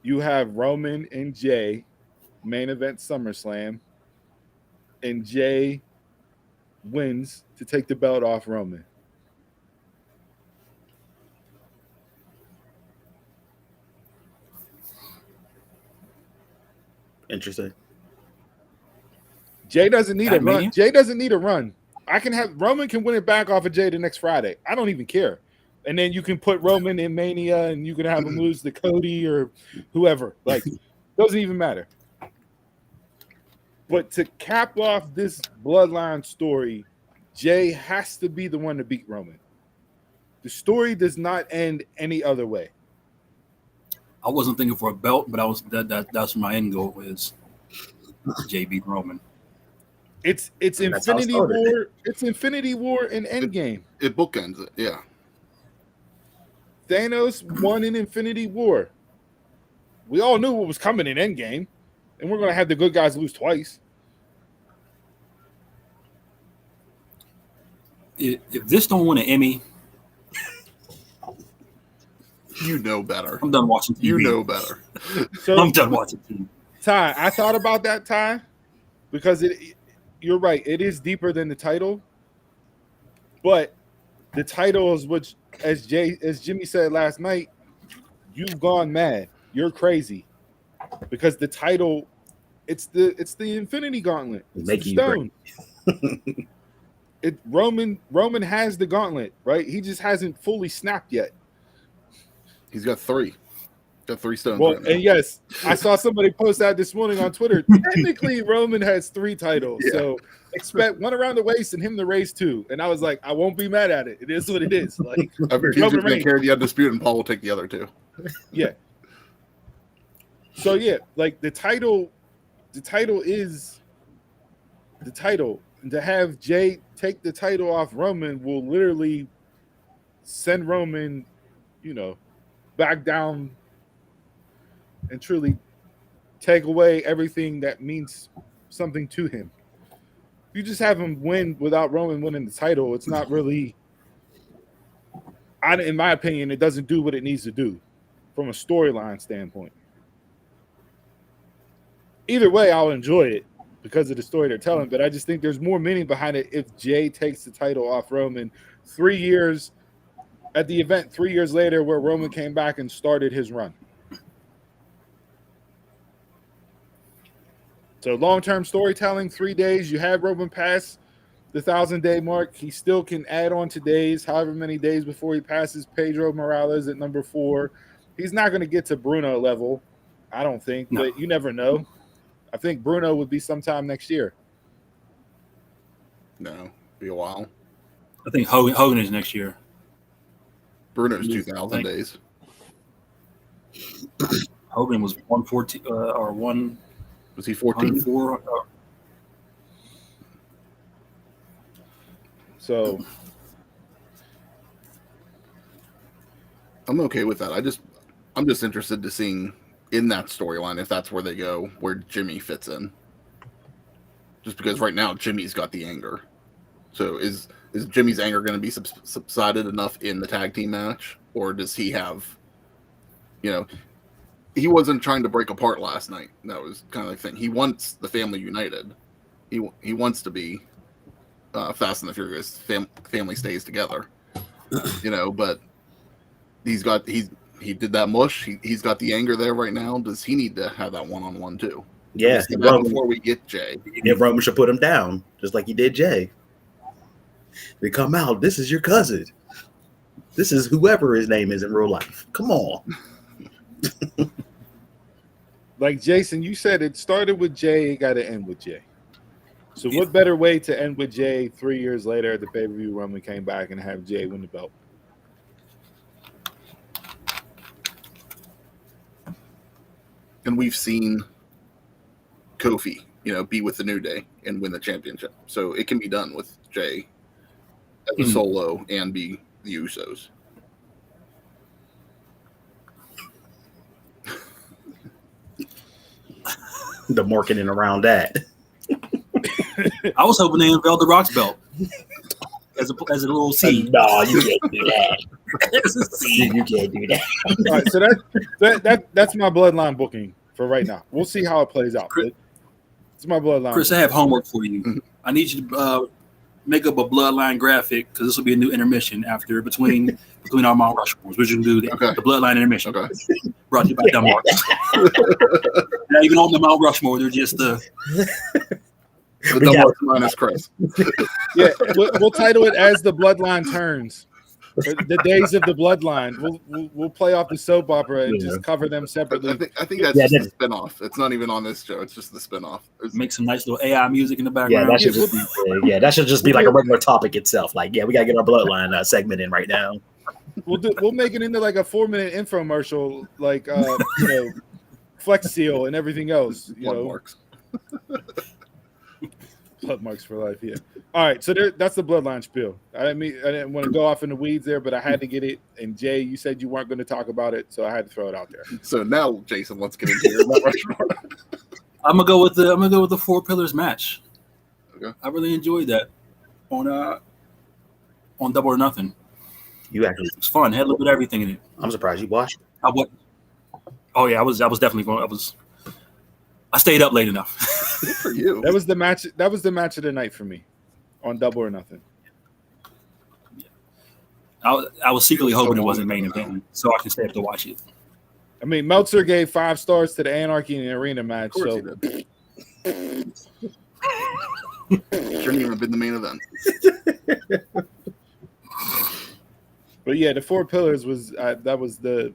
you have Roman and Jay main event SummerSlam, and Jay wins to take the belt off Roman. Interesting. Jay doesn't need a At run. Mania? Jay doesn't need a run. Roman can win it back off of Jay the next Friday. I don't even care. And then you can put Roman in Mania, and you can have him lose to Cody or whoever. Like, doesn't even matter. But to cap off this bloodline story, Jay has to be the one to beat Roman. The story does not end any other way. I wasn't thinking for a belt, but that's my end goal is Jay beat Roman. It's And that's how it Infinity started. War. It's Infinity War and Endgame. It bookends it, yeah. Thanos won in Infinity War. We all knew what was coming in Endgame, and we're going to have the good guys lose twice. If this don't win an Emmy, You know better. I'm done watching TV. You know better. So, I'm done watching TV. Ty, I thought about that, Ty, because you're right. It is deeper than the title, but the title is which, as Jimmy said last night, you've gone mad. You're crazy because the title, it's the Infinity Gauntlet. It's Make the you stone. Roman has the gauntlet, right? He just hasn't fully snapped yet. He's got three. Got 3 stones. Well, right now. and yes, I saw somebody post that this morning on Twitter. Technically, Roman has 3 titles, Yeah. so expect one around the waist and him to raise 2. And I was like, I won't be mad at it. It is what it is. Like, I figured he's Roman going to Reigns. carry the undisputed, and Paul will take the other 2. Yeah. So yeah, like the title is the title. And to have Jay take the title off Roman will literally send Roman, back down and truly take away everything that means something to him. If you just have him win without Roman winning the title, it's not really, in my opinion, it doesn't do what it needs to do from a storyline standpoint. Either way, I'll enjoy it because of the story they're telling, but I just think there's more meaning behind it if Jay takes the title off Roman 3 years at the event 3 years later where Roman came back and started his run. So long-term storytelling, 3 days, you have Roman pass the 1,000-day mark. He still can add on to days, however many days before he passes Pedro Morales at number 4. He's not going to get to Bruno level, I don't think, No. but you never know. I think Bruno would be sometime next year. No, be a while. I think Hogan is next year. Bruno's 2,000 days. Hogan was 114 or 104. Was he 14? So I'm okay with that. I'm just interested to seeing in that storyline if that's where they go, where Jimmy fits in. Just because right now Jimmy's got the anger. So is Jimmy's anger going to be subsided enough in the tag team match, or does he have, he wasn't trying to break apart last night. That was kind of the thing. He wants the family united. He wants to be Fast and the Furious. Family stays together. But he did that mush. He's got the anger there right now. Does he need to have that one-on-one too? Yeah, Before we get Jay. If Roman should put him down, just like he did Jay. They come out, this is your cousin. This is whoever his name is in real life. Come on. like Jason, you said it started with Jay, it got to end with Jay. So what better way to end with Jay 3 years later at the pay-per-view Roman came back and have Jay win the belt? And we've seen Kofi, be with the New Day and win the championship. So it can be done with Jay as a solo and be the Usos. The marketing around that. I was hoping they unveiled the Rock's belt as a little seed. No, you can't do that. As a seed. You can't do that. All right, so that's my bloodline booking for right now. We'll see how it plays out. But it's my bloodline. Chris, I have homework for you. I need you to make up a bloodline graphic because this will be a new intermission after between our Mount Rushmores. We're just gonna do the bloodline intermission. Okay. Brought to you by Denmark. Not even on the Mount Rushmore. They're just the Denmark minus Chris. Yeah, we'll title it as the Bloodline Turns. The days of the bloodline. We'll play off the soap opera and just cover them separately. I think that's just the spinoff. It's not even on this show. It's just the spinoff. Make some nice little AI music in the background. That should just be like a regular topic itself. Like, we gotta get our bloodline segment in right now. We'll make it into like a 4-minute infomercial, like Flex Seal and everything else. Blood marks. Blood marks for life. Yeah. All right, so that's the bloodline spiel. I didn't want to go off in the weeds there, but I had to get it. And Jay, you said you weren't going to talk about it, so I had to throw it out there. So now, Jason, let's get into your Mount Rushmore. I'm gonna go with the 4 Pillars match. Okay. I really enjoyed that on Double or Nothing. It was fun. Had a little bit of everything in it. I'm surprised you watched. I was definitely going. I stayed up late enough. Good for you. That was the match. That was the match of the night for me on Double or Nothing. I was secretly hoping it wasn't main event, so I can stay up to watch it. I mean, Meltzer gave 5 stars to the Anarchy in the Arena match. So shouldn't even have been the main event. But yeah, the 4 Pillars was that was the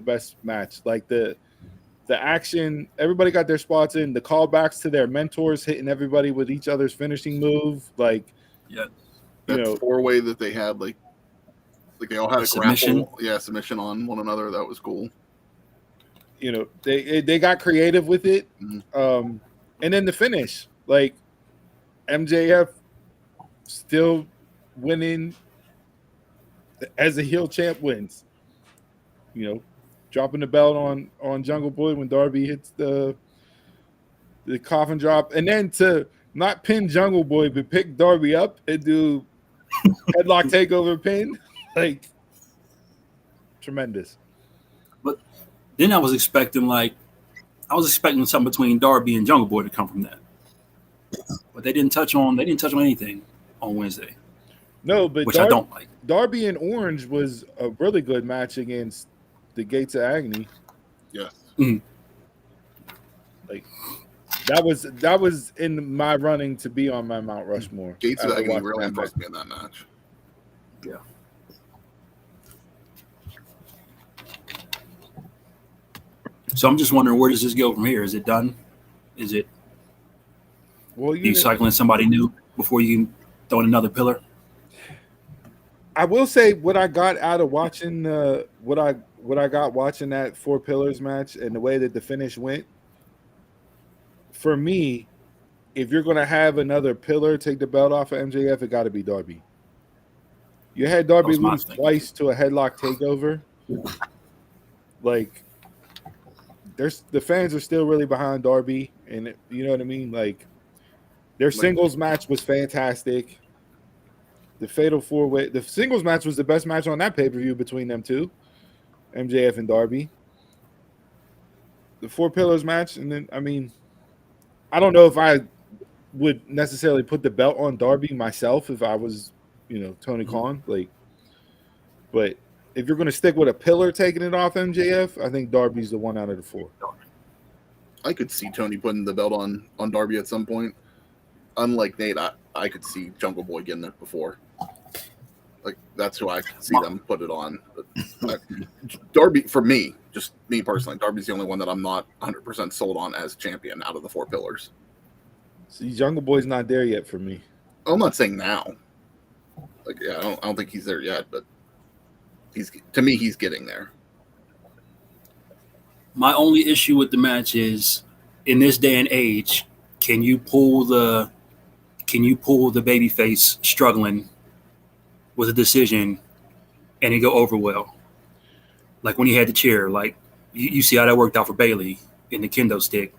best match. Like the action, everybody got their spots in. The callbacks to their mentors, hitting everybody with each other's finishing move. Like, that 4-way that they had, like they all had a submission. Grapple, submission on one another. That was cool. They got creative with it. Mm-hmm. And then the finish, like MJF still winning as a heel champ wins. Dropping the belt on Jungle Boy when Darby hits the coffin drop, and then to not pin Jungle Boy but pick Darby up and do headlock takeover pin, like tremendous. But then I was expecting something between Darby and Jungle Boy to come from that, but they didn't touch on anything on Wednesday. No, but I don't like. Darby and Orange was a really good match against the Gates of Agony. Yes. Mm-hmm. Like that was in my running to be on my Mount Rushmore. Gates of Agony really impressed me in that match. Yeah. So I'm just wondering, where does this go from here? Is it done? Is it you cycling somebody new before you throw in another pillar? I will say what I got out of watching what I got watching that 4 Pillars match and the way that the finish went. For me, if you're going to have another pillar take the belt off of MJF, it got to be Darby. You had Darby lose twice to a headlock takeover. Like, the fans are still really behind Darby, and you know what I mean. Like, their singles match was fantastic. The Fatal 4-Way, the singles match was the best match on that pay-per-view between them two, MJF and Darby. The 4 Pillars match, and then I don't know if I would necessarily put the belt on Darby myself if I was, Tony Khan. But if you're going to stick with a pillar taking it off MJF, I think Darby's the one out of the 4. I could see Tony putting the belt on Darby at some point. Unlike Nate, I could see Jungle Boy getting it before. Like, that's who I could see them put it on. But, Darby, for me, just me personally, Darby's the only one that I'm not 100% sold on as champion out of the 4 Pillars. See, Jungle Boy's not there yet for me. I'm not saying now. Like, yeah, I don't think he's there yet, but he's getting there. My only issue with the match is, in this day and age, can you pull the babyface struggling with a decision and it go over well? Like when he had the chair, like you see how that worked out for Bailey in the kendo stick.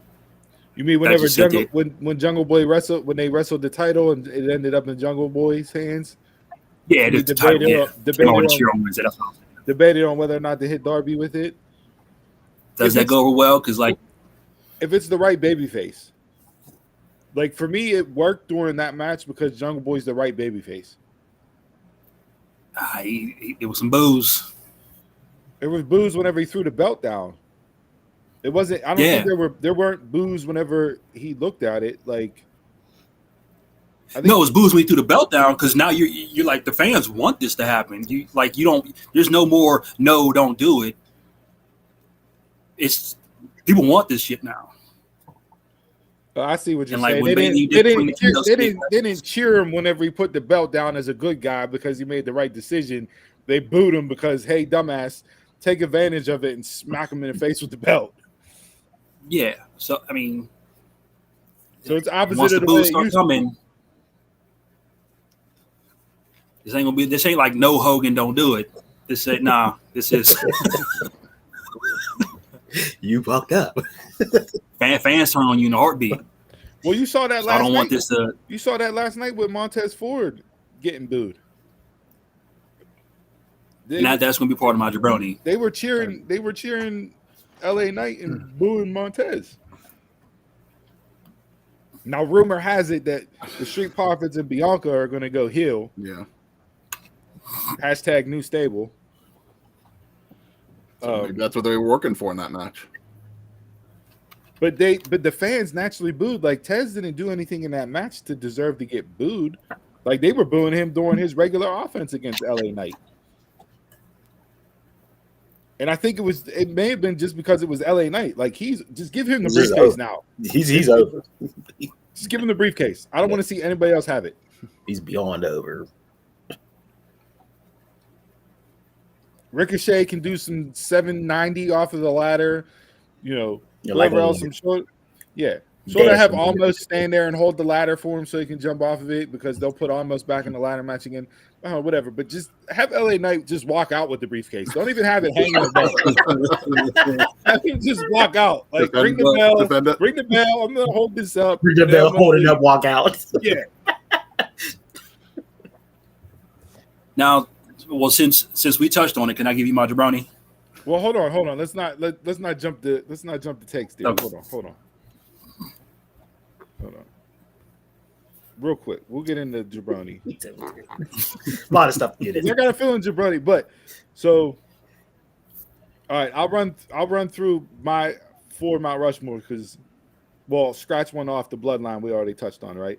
You mean whenever when Jungle Boy wrestled, when they wrestled the title and it ended up in Jungle Boy's hands? Yeah, the title. Yeah, debated on whether or not to hit Darby with it. Does that go over well? Because like, if it's the right babyface, Like for me, it worked during that match because Jungle Boy's the right babyface. It was some booze. There was booze whenever he threw the belt down. It wasn't. I don't think there weren't boos whenever he looked at it. Like, it was booze when he threw the belt down because now you're like the fans want this to happen. You don't. There's no more. No, don't do it. It's people want this shit now. I see what you're like saying. They didn't cheer him whenever he put the belt down as a good guy because he made the right decision. They booed him because, hey, dumbass, take advantage of it and smack him in the face with the belt. Yeah. So I mean, so it's opposite once of the the way booze start coming. This ain't gonna be. This ain't like no Hogan, don't do it. This ain't This is. You fucked up. Fans turn on you in a heartbeat. Well, you saw that last night. Want this to. You saw that last night with Montez Ford getting booed. That's going to be part of my jabroni. They were cheering LA Knight and booing Montez. Now, rumor has it that the Street Profits and Bianca are going to go heel. Yeah. # new stable. So maybe that's what they were working for in that match. But the fans naturally booed. Like Tez didn't do anything in that match to deserve to get booed. Like they were booing him during his regular offense against LA Knight. And I think it may have been just because it was LA Knight. Like just give him the briefcase now. He's over. Just give him the briefcase. I don't want to see anybody else have it. He's beyond over. Ricochet can do some 790 off of the ladder. Whoever else I'm sure. Yeah. Sort of have Almost stand there and hold the ladder for him so he can jump off of it because they'll put Almost back in the ladder match again. Whatever. But just have LA Knight just walk out with the briefcase. Don't even have it hanging above. Have him just walk out. Like ring the bell. Ring the bell. I'm gonna hold this up. Ring the bell, hold it up, walk out. Yeah. Now, well, since we touched on it, can I give you my jabroni? Well, hold on. Let's not jump the takes, dude. Okay. Hold on. Real quick, we'll get into jabroni. A lot of stuff to get in. I got a feeling jabroni, but so all right, I'll run through my 4 Mount Rushmore because scratch one off the bloodline we already touched on, right?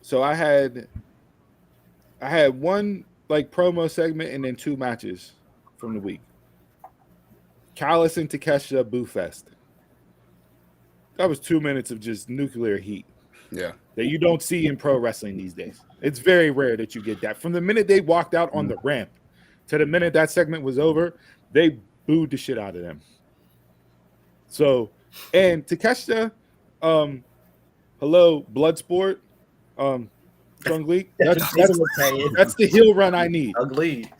So I had one like promo segment and then 2 matches from the week. Callis and Takeshita Boo Fest. That was 2 minutes of just nuclear heat. Yeah. That you don't see in pro wrestling these days. It's very rare that you get that. From the minute they walked out on the ramp to the minute that segment was over, they booed the shit out of them. So, and Takeshita, hello, Bloodsport, Chung Lee. That's the heel run I need. Ugly.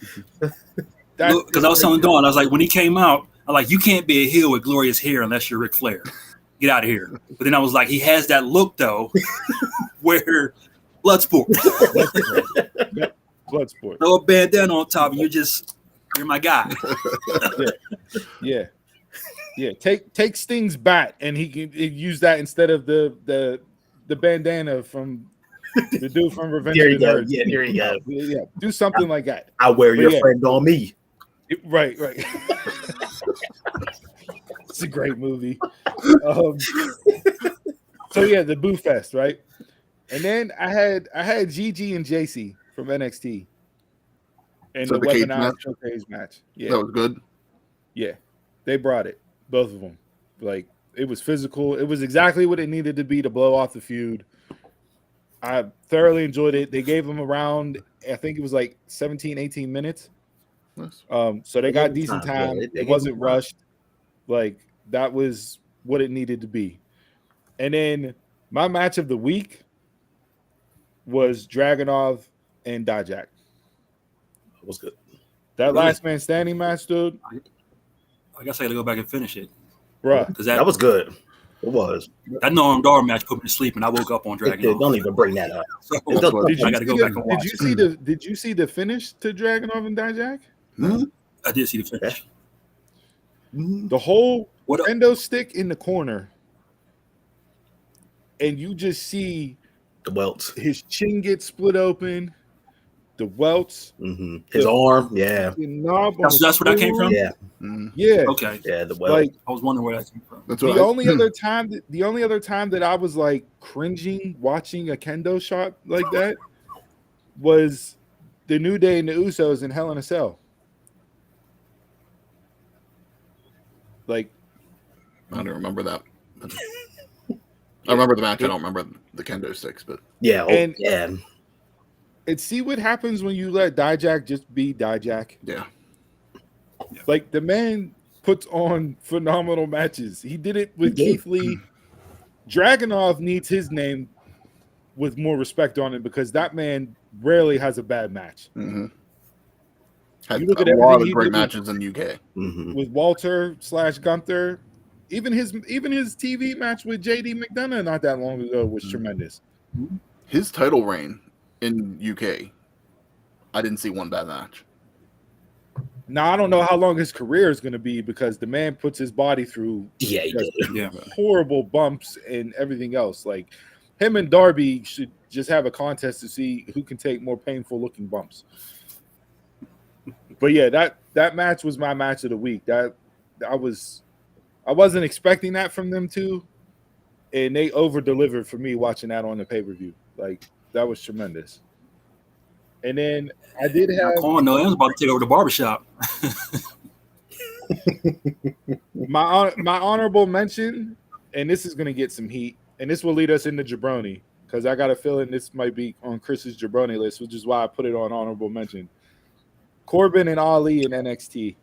Because I was telling Dawn, I was like, when he came out, I'm like, you can't be a heel with glorious hair unless you're Ric Flair. Get out of here. But then I was like, he has that look though, where Bloodsport. Bloodsport. Throw a bandana on top, and you're my guy. Yeah. Take Sting's bat, and he can use that instead of the bandana from the dude from Revenge of the Nerds. Yeah, there you go. Yeah, do something like that. I wear your friend on me. Right. It's a great movie. So yeah, the Boo Fest, right? And then I had Gigi and JC from NXT and the Weaponized Showcase match. Yeah, that was good. Yeah, they brought it, both of them. Like it was physical. It was exactly what it needed to be to blow off the feud. I thoroughly enjoyed it. They gave them around, I think it was like 17, 18 minutes. Nice. So they got decent time. It wasn't rushed. Like that was what it needed to be. And then my match of the week was Dragunov and Dijak. That was good. That last man standing match, dude. I guess I got to go back and finish it, bruh. Because that was good. It was. That Noam Dar match put me to sleep, and I woke up on Dragunov. Don't even bring that up. So, I got to go back and watch it. Did you see the finish to Dragunov and Dijak? Mm-hmm. I did see the finish. The whole window stick in the corner and you just see The welts. his chin get split open, the welts, His arm, yeah. the knob on That's where that came from? Yeah. Yeah. Okay. Yeah, the welt. Like, I was wondering where that came from. That's the what only other time that I was like cringing watching a kendo shot like that was the New Day and the Usos in Hell in a Cell. Like, I don't remember that. I remember the match. I don't remember the kendo sticks, but Yeah. And- yeah. and see what happens when you let Dijak just be Dijak. yeah. Like, the man puts on phenomenal matches. He did it with He did. Keith Lee. Dragunov needs his name with more respect on it because that man rarely has a bad match. Mm-hmm. Had You look at a lot everything of he great did matches in UK. with Walter / Gunther. Even his TV match with JD McDonough not that long ago was tremendous. His title reign in UK, I didn't see one bad match. Now I don't know how long his career is going to be because the man puts his body through Yeah, he did. Yeah. horrible bumps and everything else. Like, him and Darby should just have a contest to see who can take more painful looking bumps. But yeah, that match was my match of the week. I wasn't expecting that from them too, and they over delivered for me watching that on the pay-per-view. Like, that was tremendous. And then I did have Oh no, I was about to take over the barbershop. my honorable mention, and this is going to get some heat, and this will lead us into Jabroni because I got a feeling this might be on Chris's Jabroni list, which is why I put it on honorable mention. Corbin and Ali in NXT.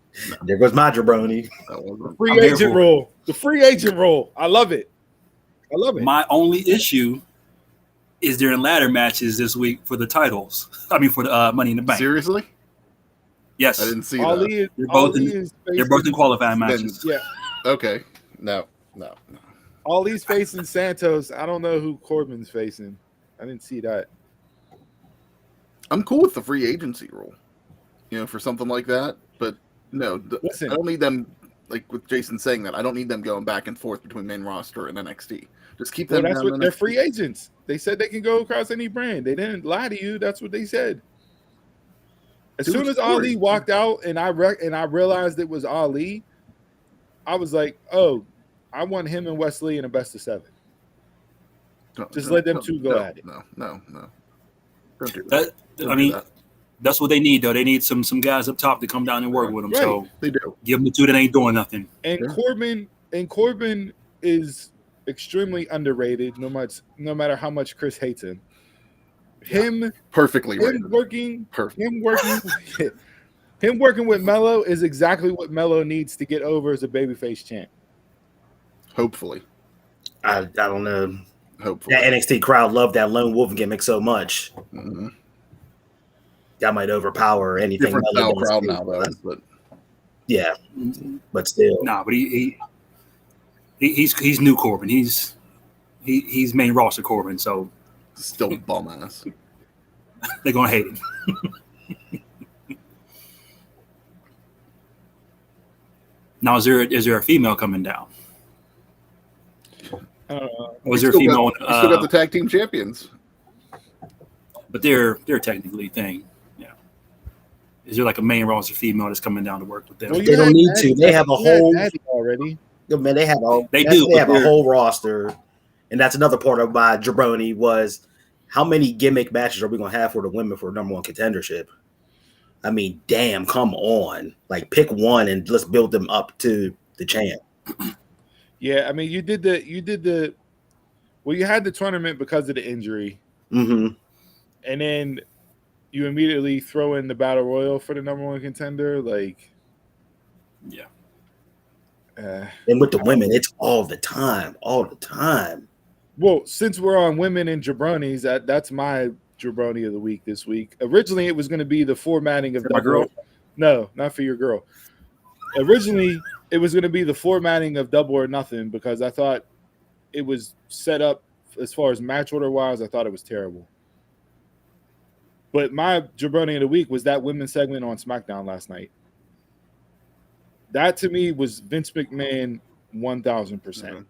There goes my jabroni. That wasn't. Free I'm here agent for it. role. The free agent role. I love it. I love it. My only issue is they're in ladder matches this week for the titles. I mean, for the Money in the Bank. Seriously? Yes, I didn't see Ali that. is, They're both Ali in- is they're both in facing, qualifying matches. yeah. Okay. No. Ali's facing Santos. I don't know who Corbin's facing. I didn't see that. I'm cool with the free agency rule, for something like that. But no, Listen. I don't need them, like with Jason saying that, I don't need them going back and forth between main roster and NXT. Just keep Well, them that's down what in they're NXT. free agents. They said they can go across any brand. They didn't lie to you. That's what they said. As Dude, soon as story. Ali walked out and I realized it was Ali, I was like, oh, I want him and Wesley in a best of 7. Just let them two go at it. No. Don't do that. That Don't I do mean, that. that's what they need though. They need some guys up top to come down and work with them. Right. So They do. give them the two that ain't doing nothing. And Yeah. Corbin is extremely underrated. No matter how much Chris hates him. Perfectly Him rated. working Perfect. him working with Melo is exactly what Melo needs to get over as a babyface champ. Hopefully. I don't know. Hopefully. That NXT crowd loved that lone wolf gimmick so much. Mhm. That might overpower anything. Different Melo style does crowd too, now, though. But Yeah, but still. Nah, but he's new Corbin. He's main roster Corbin, so still bum ass. they're gonna hate him. Now, is there a female coming down? Or is there a female? We still got the tag team champions. But they're technically a thing. Yeah. Is there like a main roster female that's coming down to work with them? Well, They don't need to. They have a whole. Natty already. Man, they have a. They do, They have but a whole roster, and that's another part of my jabroni was how many gimmick matches are we gonna have for the women for number one contendership? I mean, damn, come on! Like, pick one and let's build them up to the champ. Yeah, I mean, you had the tournament because of the injury, Mm-hmm. and then you immediately throw in the battle royal for the number one contender. Like, Yeah. And with the women, it's all the time. Well, since we're on women and jabronis, that's my jabroni of the week this week. Originally, it was going to be the formatting of For my girl? No, not for your girl. Originally, it was going to be the formatting of Double or Nothing because I thought it was set up as far as match order wise. I thought it was terrible. But my jabroni of the week was that women's segment on SmackDown last night. That to me was Vince McMahon 1000%.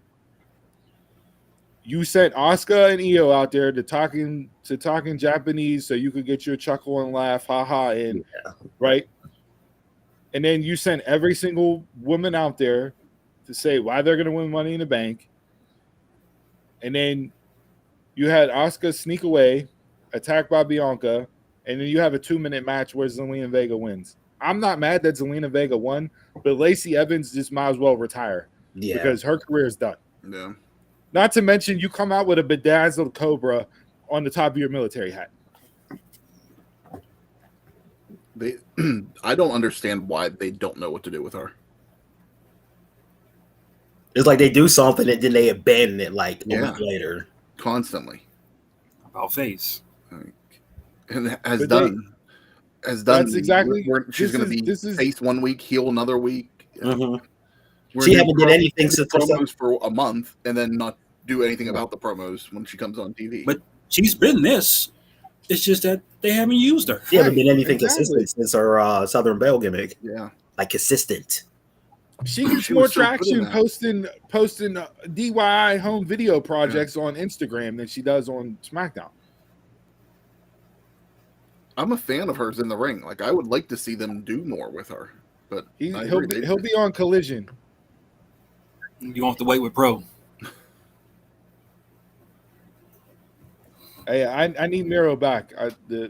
you sent Asuka and Io out there to talking Japanese so you could get your chuckle and laugh, haha, in, right? And then you sent every single woman out there to say why they're going to win Money in the Bank. And then you had Asuka sneak away, attacked by Bianca, and then you have a 2-minute match where Zelina Vega wins. I'm not mad that Zelina Vega won, but Lacey Evans just might as well retire because her career is done. Yeah. Not to mention, you come out with a bedazzled cobra on the top of your military hat. I don't understand why they don't know what to do with her. It's like they do something and then they abandon it like a week later. Constantly. About face. And has done. That's exactly. She's going to be face 1 week, heel another week. Mm-hmm. She haven't did anything since promos for a month and then not do anything about the promos when she comes on TV. But she's been this. It's just that they haven't used her. She hasn't been anything consistent since her Southern Belle gimmick. Yeah. Like consistent. She gets more traction posting DIY home video projects on Instagram than she does on SmackDown. I'm a fan of hers in the ring. Like, I would like to see them do more with her. But he'll be on Collision. You want to wait with Pro. Hey, I need Miro back. Yeah.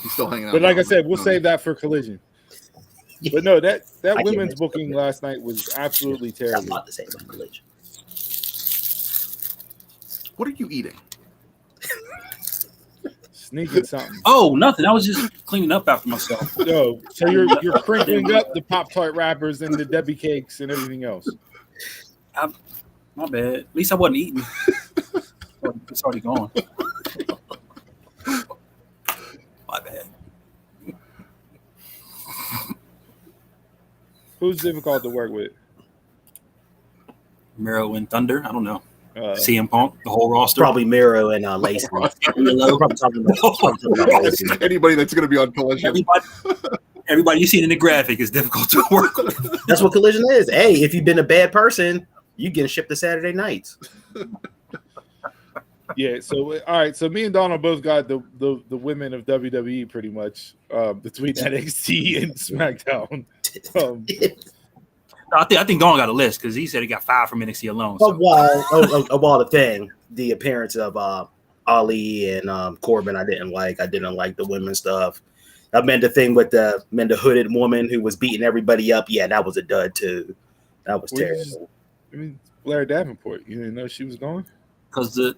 He's still hanging out. But like I said, we'll save that for Collision. Yeah. But no, that women's booking last night was absolutely terrible. I'm not the same on Collision. What are you eating? Sneaking something. Oh, nothing. I was just cleaning up after myself. No, so you're crinkling up the Pop-Tart wrappers and the Debbie cakes and everything else. My bad. At least I wasn't eating. It's already gone. My bad. Who's difficult to work with? Miro and Thunder. I don't know. CM Punk, the whole roster. Probably Miro and Lacey. Anybody that's going to be on Collision. Everybody you see in the graphic is difficult to work with. That's what Collision is. Hey, if you've been a bad person, you get shipped to Saturday nights. Yeah, so all right, so me and Donald both got the women of WWE pretty much between NXT and SmackDown. I think Donald got a list because he said he got 5 from NXT alone. So. While the thing, the appearance of Ali and Corbin, I didn't like. I didn't like the women's stuff. I meant the thing with the hooded woman who was beating everybody up. Yeah, that was a dud too. That was terrible. Blair Davenport, you didn't know she was going? Because you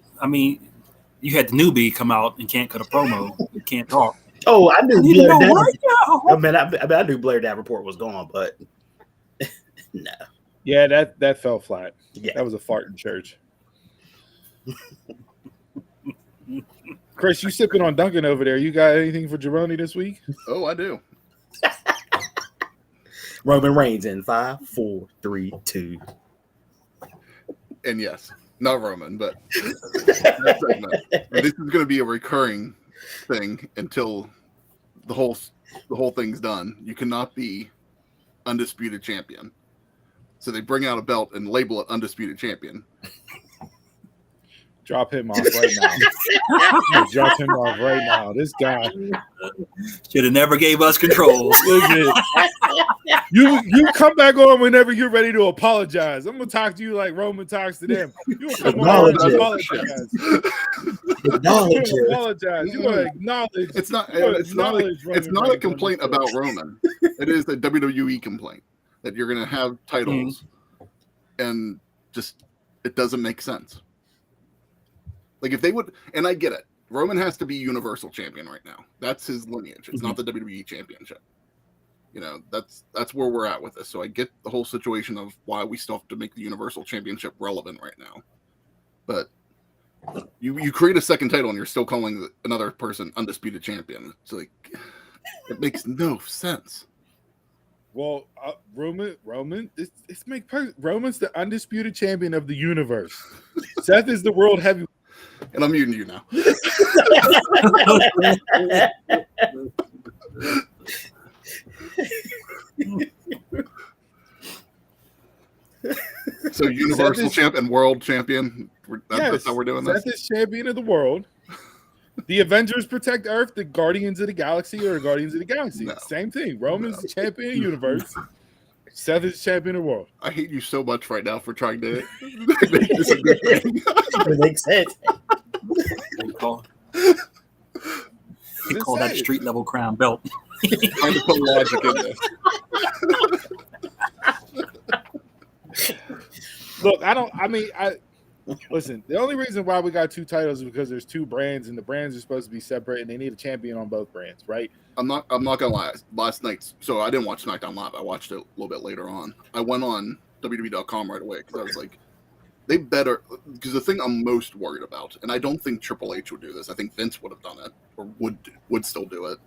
had the newbie come out and can't cut a promo. You can't talk. Oh, I knew Blair Davenport. I knew Blair Davenport was gone, but no. Yeah, that fell flat. Yeah, that was a fart in church. Chris, you sipping on Dunkin' over there? You got anything for Jeroni this week? Oh, I do. Roman Reigns in 5, 4, 3, 2. And yes, not Roman, but this is going to be a recurring thing until the whole thing's done. You cannot be undisputed champion. So they bring out a belt and label it undisputed champion. Drop him off right now. Drop him off right now. This guy should have never gave us control. You come back on whenever you're ready to apologize. I'm gonna talk to you like Roman talks to them. You come on and apologize. Apologize. You want to acknowledge. It's not a complaint about Roman. It is a WWE complaint that you're gonna have titles, and just it doesn't make sense. Like if they would, and I get it, Roman has to be Universal Champion right now. That's his lineage. It's not the WWE Championship. You know, that's where we're at with this. So I get the whole situation of why we still have to make the Universal Championship relevant right now. But you create a second title and you're still calling another person undisputed champion. It's like it makes no sense. Well, Roman's the undisputed champion of the universe. Seth is the world heavyweight. And I'm muting you now. So Universal Champ and World Champion. That's how we're doing this. Seth is champion of the world. The Avengers protect Earth. The Guardians of the Galaxy are Guardians of the Galaxy. No. Same thing. Roman's champion of the universe. Seth is champion of the world. I hate you so much right now for trying to make this a good thing. It makes sense. They call that street level crown belt. Trying to put logic in this. Look, listen, the only reason why we got 2 titles is because there's 2 brands, and the brands are supposed to be separate, and they need a champion on both brands, right? I'm not gonna lie. Last night, so I didn't watch SmackDown Live. I watched it a little bit later on. I went on WWE.com right away because I was like, they better, because the thing I'm most worried about, and I don't think Triple H would do this. I think Vince would have done it, or would still do it,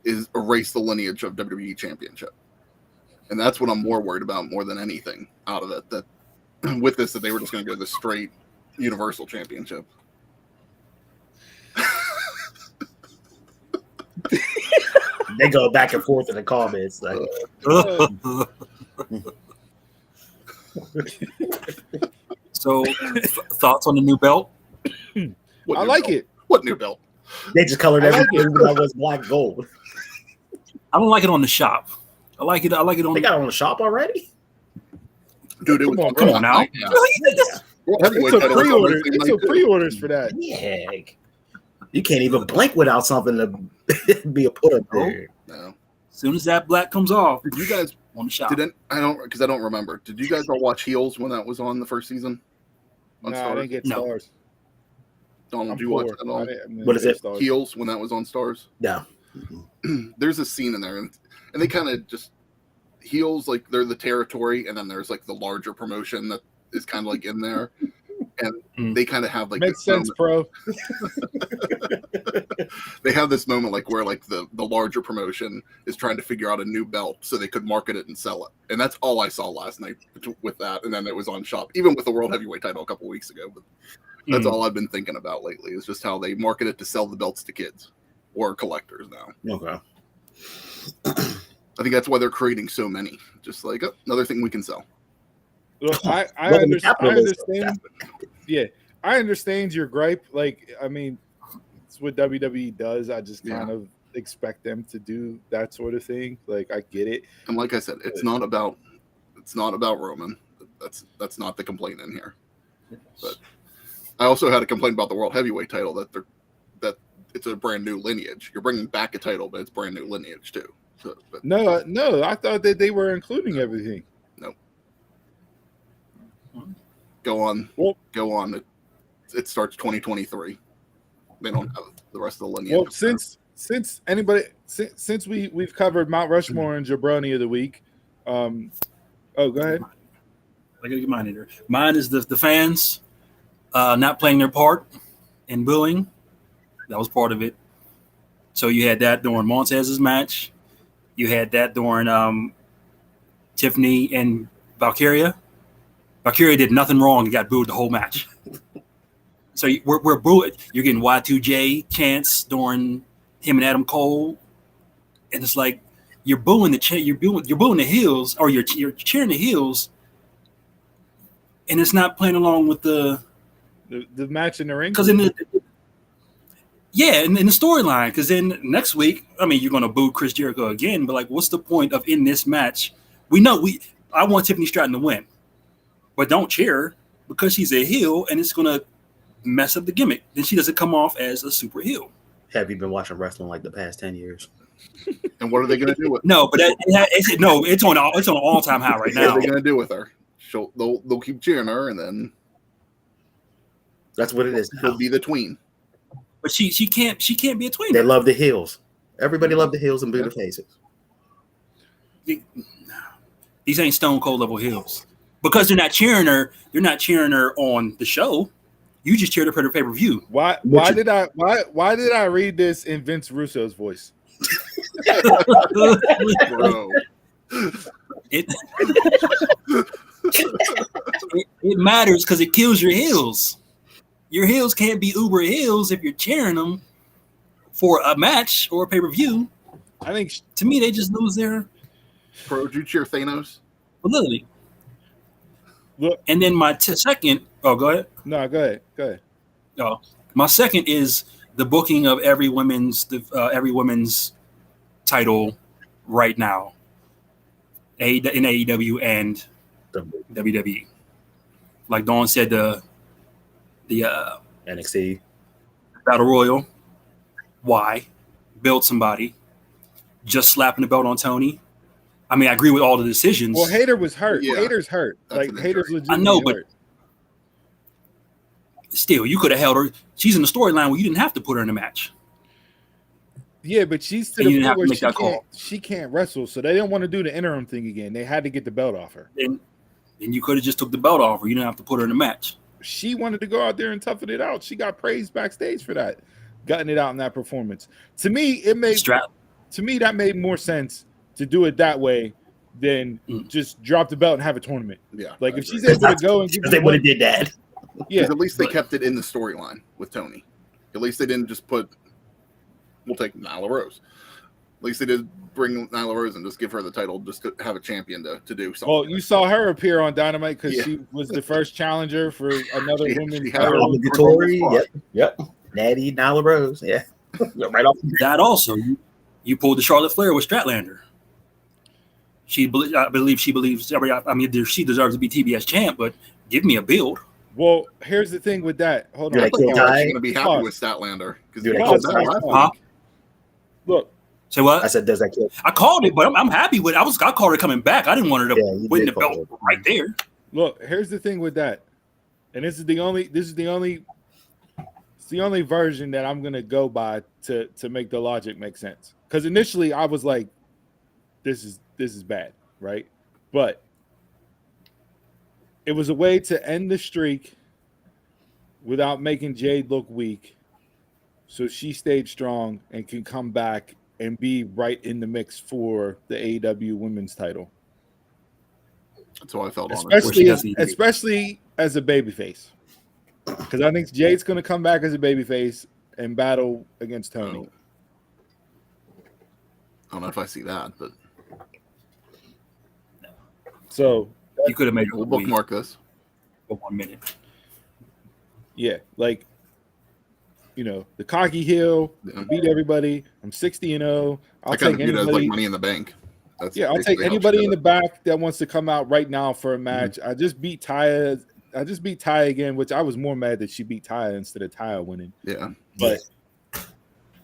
is erase the lineage of WWE Championship, and that's what I'm more worried about more than anything out of it. That with this, that they were just going to go the straight Universal Championship. They go back and forth in the comments. Like, So, thoughts on the new belt? I like it. What new belt? they just colored everything that was black gold. I don't like it on the shop. I like it on. They got it on the shop already? Dude, it was Come on now. Yeah. It's a pre-orders for that. Yeah. You can't even blink without something to be a put up there. No. As soon as that black comes off, Did you guys on the shop. I don't remember. Did you guys all watch Heels when that was on the first season? On I Stars? didn't get No. stars. Donald, I'm did you watch poor. that at all? What is it? Stars. Heels when that was on Stars? No. There's a scene in there, and they kind of just Heels, like they're the territory, and then there's like the larger promotion that is kind of like in there, and they kind of have like Makes this sense, moment. bro. They have this moment like where like the larger promotion is trying to figure out a new belt so they could market it and sell it, and that's all I saw last night with that. And then it was on shop, even with the World Heavyweight title a couple weeks ago. But that's all I've been thinking about lately is just how they market it to sell the belts to kids or collectors now. Okay. I think that's why they're creating so many. Just like another thing we can sell. Look, I understand. Yeah, I understand your gripe. Like, I mean, it's what WWE does. I just kind of expect them to do that sort of thing. Like, I get it. And like I said, it's not about Roman. That's not the complaint in here. But I also had a complaint about the World Heavyweight title that it's a brand new lineage. You're bringing back a title, but it's brand new lineage too. So, No, I thought that they were including everything. No. Go on. Well, Go on. It starts 2023. They don't have the rest of the lineage. Well, since we've covered Mount Rushmore and Jabroni of the week. Go ahead. I gotta get mine in there. Mine is the fans not playing their part in booing. That was part of it. So you had that during Montez's match. You had that during Tiffany and Valkyria. Valkyria did nothing wrong and got booed the whole match. So we're booing. You're getting Y2J chants during him and Adam Cole, and it's like you're booing you're booing the heels, or you're cheering the heels, and it's not playing along with the match in the ring. Because in the storyline, because then next week, I mean, you're going to boo Chris Jericho again, but like, what's the point of in this match? I want Tiffany Stratton to win, but don't cheer her because she's a heel, and it's going to mess up the gimmick. Then she doesn't come off as a super heel. Have you been watching wrestling like the past 10 years? And what are they going to do with? No, but it's on an all-time high right now. What are they going to do with her? They'll keep cheering her, and then that's what it is. She'll be the tween. But she can't be a tween. They love the heels. Everybody love the heels and boo the faces. These ain't Stone Cold level heels because they're not cheering her. They're not cheering her on the show. You just cheered her for the pay-per-view. Why did I read this in Vince Russo's voice? Bro. It matters because it kills your heels. Your heels can't be uber heels if you're cheering them for a match or a pay-per-view. I think to me they just lose their. Bro, did you cheer Thanos? Literally. Look, And then my second. Oh, go ahead. no, go ahead. Go ahead. My second is the booking of every women's title right now in AEW and WWE. Like Dawn said, the NXT Battle Royal. Why? Build somebody. Just slapping the belt on Tony. I mean, I agree with all the decisions. Well, Hayter was hurt. Yeah. Hayter's hurt. That's Like an Hayter's injury. legitimately I know, but hurt. Still, you could have held her. She's in the storyline where you didn't have to put her in the match. Yeah, but she's to And you the didn't point have to where make that call. she can't wrestle, so they didn't want to do the interim thing again. They had to get the belt off her. And you could have just took the belt off her. You didn't have to put her in the match. She wanted to go out there and toughen it out. She got praised backstage for that, gutting it out in that performance. To me, that made more sense to do it that way than just drop the belt and have a tournament. Yeah. Like if she's able to go and give they would have did that. yeah, At least they kept it in the storyline with Tony. At least they didn't just put. We'll take Nyla Rose. At least they did bring Nyla Rose and just give her the title, just to have a champion to do something. well, you saw her appear on Dynamite because Yeah. she was the first challenger for another women's she had her title. own Obligatory. Yep. Natty Nyla Rose. Yeah. Right off. That also, you pulled the Charlotte Flair with Statlander. I believe she believes. I mean, she deserves to be TBS champ, but give me a build. Well, here's the thing with that. Hold Do on. they kill Ty? She's going to be happy Pause. with Statlander because Do they he kill was Ty? better last Huh? week. Look, Say what? I said, does that kill? I called it, but I'm happy with. I called her coming back. I didn't want her to Yeah, you win did the call belt it. right there. look. Here's the thing with that, and it's the only version that I'm gonna go by to make the logic make sense. Because initially I was like, this is bad, right? But it was a way to end the streak without making Jade look weak, so she stayed strong and can come back and be right in the mix for the AEW Women's title, That's how I felt on it. especially as a babyface. Because I think Jade's going to come back as a babyface and battle against Tony. I don't know if I see that, but So You could have made her we'll look weak bookmark this. for 1 minute. yeah, like the cocky heel, Yeah. beat everybody. I'm 60-0. I'll I kind take of view it as anybody. like Money in the Bank. That's Yeah, I'll take basically how she anybody did in the it. back that wants to come out right now for a match. I just beat Taya. Again, which I was more mad that she beat Taya instead of Taya winning. Yeah. But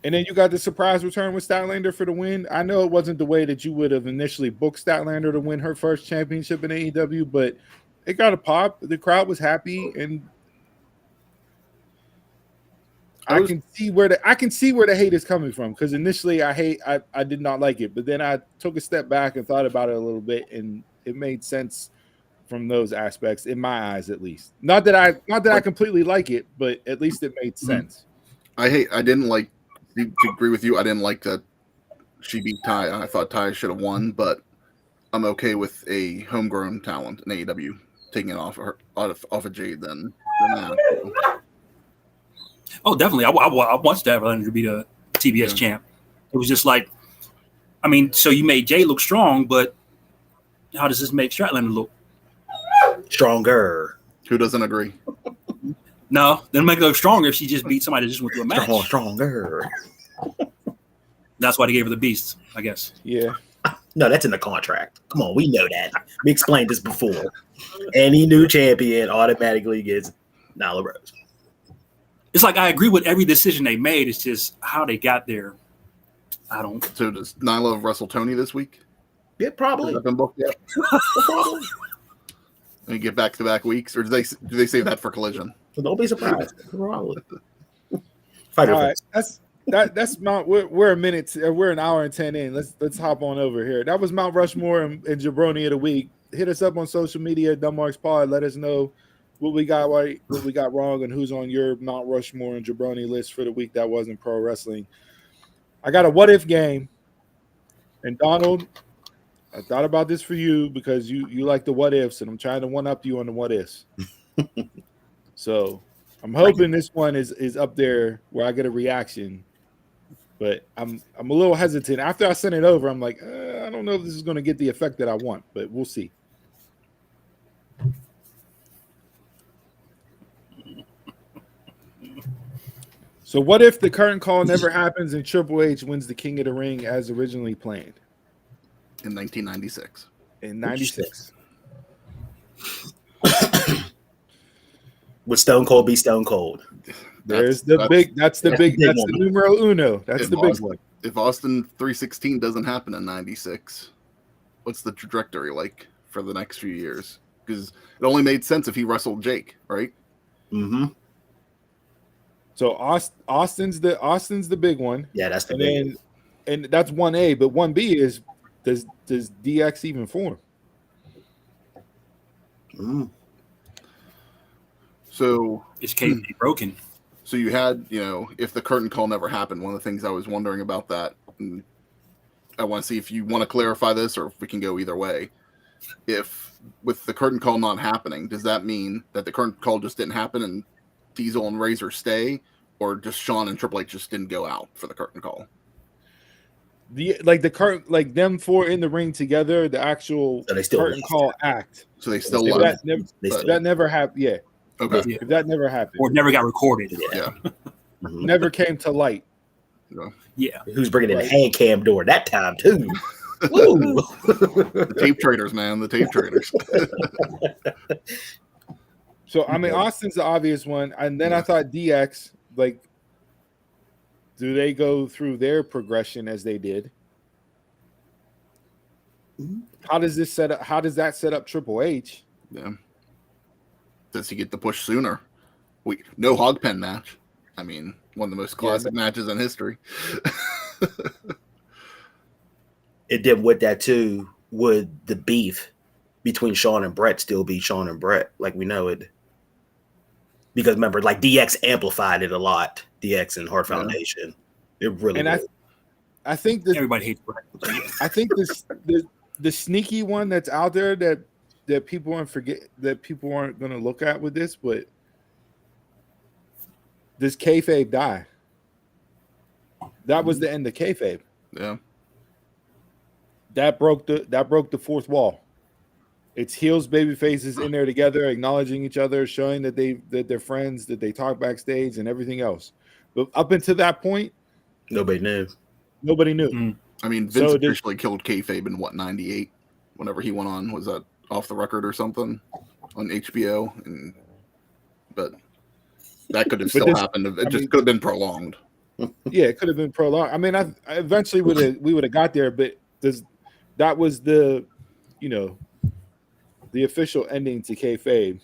and then you got the surprise return with Statlander for the win. I know it wasn't the way that you would have initially booked Statlander to win her first championship in AEW, but it got a pop. The crowd was happy, and I can see where the hate is coming from. Because initially I did not like it, but then I took a step back and thought about it a little bit, and it made sense from those aspects, in my eyes at least. Not that I completely like it, but at least it made sense. I didn't like to agree with you. I didn't like that she beat Ty. I thought Ty should have won, but I'm okay with a homegrown talent in AEW taking it off of Jade than that. Oh, definitely. I watched Statlander to be the TBS champ. It was just like, I mean, so you made Jay look strong, but how does this make Statlander look? Stronger. Who doesn't agree? No, then make her look stronger if she just beat somebody that just went through a match. Stronger. That's why they gave her the beast, I guess. Yeah. No, that's in the contract. Come on, we know that. We explained this before. Any new champion automatically gets Nyla Rose. It's like I agree with every decision they made. It's just how they got there. I don't. So does Nyla wrestle Tony this week? Yeah, probably. Has that been booked yet? Probably. And you get back-to-back weeks, or do they save that for Collision? So don't be surprised. Probably. All Fighter right. face. That's Mount. We're a minute. We're an hour and 10 in. Let's hop on over here. That was Mount Rushmore and Jabroni of the week. Hit us up on social media, Dunmarks Pod. Let us know what we got right, what we got wrong, and who's on your Mount Rushmore and Jabroni list for the week that wasn't pro wrestling. I got a what if game, and Donald, I thought about this for you because you like the what ifs, and I'm trying to one up you on the what ifs. So I'm hoping this one is up there where I get a reaction. But I'm a little hesitant. After I sent it over, I'm like, I don't know if this is going to get the effect that I want, but we'll see. So what if the curtain call never happens and Triple H wins the King of the Ring as originally planned In 1996. in '96? Would Stone Cold be Stone Cold? That's the one. numero uno. That's If the big Austin, one. If Austin 316 doesn't happen in 96, what's the trajectory like for the next few years? Because it only made sense if he wrestled Jake, right? Mm-hmm. So Austin's the big one. Yeah, that's the And big then and that's 1A, but 1B is does DX even form? one. So Is KP broken? So you had, if the curtain call never happened, one of the things I was wondering about that, and I want to see if you want to clarify this or if we can go either way. If with the curtain call not happening, does that mean that the curtain call just didn't happen and Diesel and Razor stay, or just Shawn and Triple H just didn't go out for the curtain call? Them four in the ring together, the actual So they still curtain left. call act. So they still If left. that never happened, yeah. Okay. Yeah. If that never happened, Or never got recorded? Yeah. Mhm. never came to light. Yeah. Who's bringing in Right. the hand cam door that time too? Woo! The tape traders, man. The tape traders. So I mean, Austin's the obvious one, and then I thought DX, do they go through their progression as they did? How does that set up Triple H? Yeah. Does he get the push sooner? No hog pen match. I mean, one of the most classic matches in history. And then with that too, would the beef between Shawn and Brett still be Shawn and Brett like we know it? Because remember, like DX amplified it a lot. DX and Hart Foundation. It really And would. I think this. Everybody hates Brett. I think the sneaky one that's out there that people aren't going to look at with this, but does kayfabe die? That was the end of kayfabe. Yeah. That broke the fourth wall. It's heels, baby faces in there together, acknowledging each other, showing that they're friends, that they talk backstage and everything else. But up until that point, Nobody knew. nobody knew. Mm. I mean, Vince officially killed kayfabe in 98? Whenever he went on, was that Off the Record or something on HBO? But that could have still happened. It just could have been prolonged. Yeah, it could have been prolonged. I mean, I eventually we would have got there, but that was the official ending to kayfabe.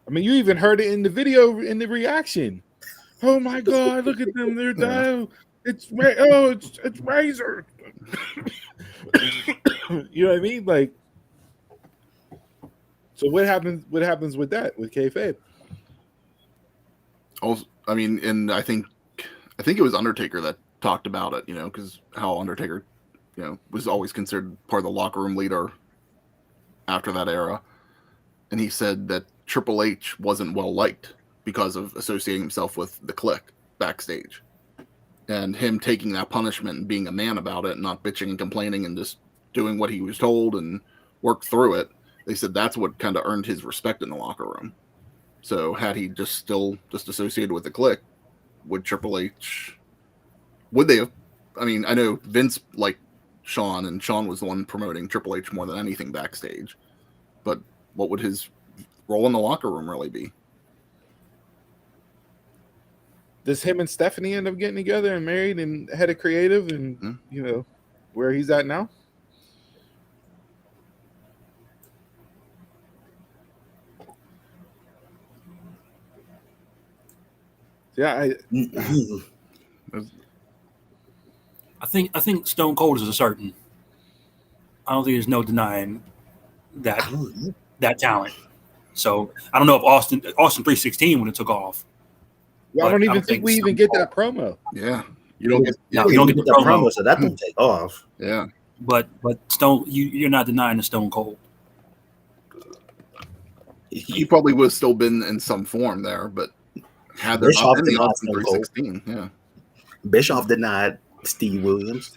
I mean, you even heard it in the video in the reaction. Oh my God! Look at them; they're dying. It's Razor. You know what I mean? Like, so what happens? What happens with that with kayfabe? Also, I mean, and I think it was Undertaker that talked about it. Because how Undertaker, was always considered part of the locker room leader after that era, and he said that Triple H wasn't well liked because of associating himself with the Clique backstage. And him taking that punishment and being a man about it and not bitching and complaining and just doing what he was told and worked through it. They said that's what kind of earned his respect in the locker room. So had he still associated with the Clique, would Triple H, would they have, I mean, I know Vince liked Shawn and Shawn was the one promoting Triple H more than anything backstage, but what would his role in the locker room really be? Does him and Stephanie end up getting together and married and head of creative and where he's at now? Yeah, I think Stone Cold is a certain. I don't think there's no denying that talent. So I don't know if Austin 316 when it took off. I don't even think we even get that promo. Yeah. You don't get you don't get the promo. So that don't take off. Yeah. But Stone, you're not denying the Stone Cold. He probably would have still been in some form there, but had there not been the Austin 316, yeah. Bischoff denied Steve Williams.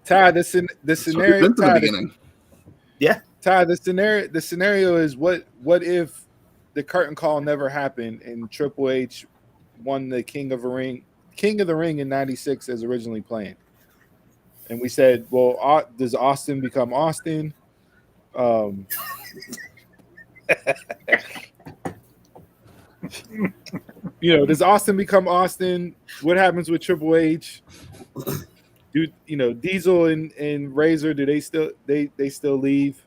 Ty, the scenario. In the beginning. Yeah. Ty, the scenario is what if the curtain call never happened and Triple H won the King of the Ring in '96 as originally planned. And we said, well, does Austin become Austin? Does Austin become Austin? What happens with Triple H? Diesel and Razor, do they still leave?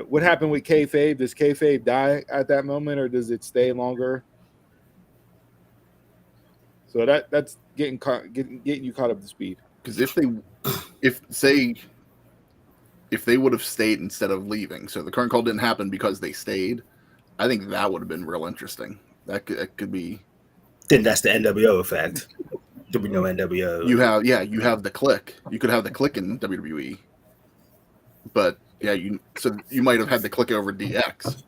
What happened with kayfabe? Does kayfabe die at that moment, or does it stay longer? So that's getting you caught up to speed. Because if they would have stayed instead of leaving, so the current call didn't happen because they stayed, I think that would have been real interesting. That could be. Then that's the NWO effect. There be no NWO. You have the Click. You could have the Click in WWE, but you might have had the Click over DX.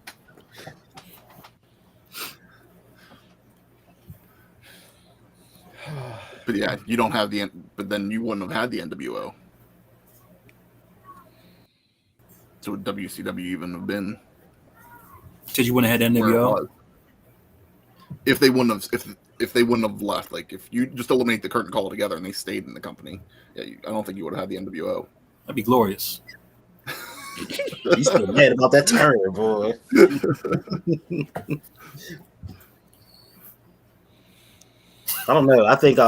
But you don't have but then you wouldn't have had the NWO. So would WCW even have been? Because you wouldn't have had NWO. If they wouldn't have left, like if you just eliminate the curtain call together and they stayed in the company, I don't think you would have had the NWO. That'd be glorious. He's still mad about that term, boy. I don't know. I think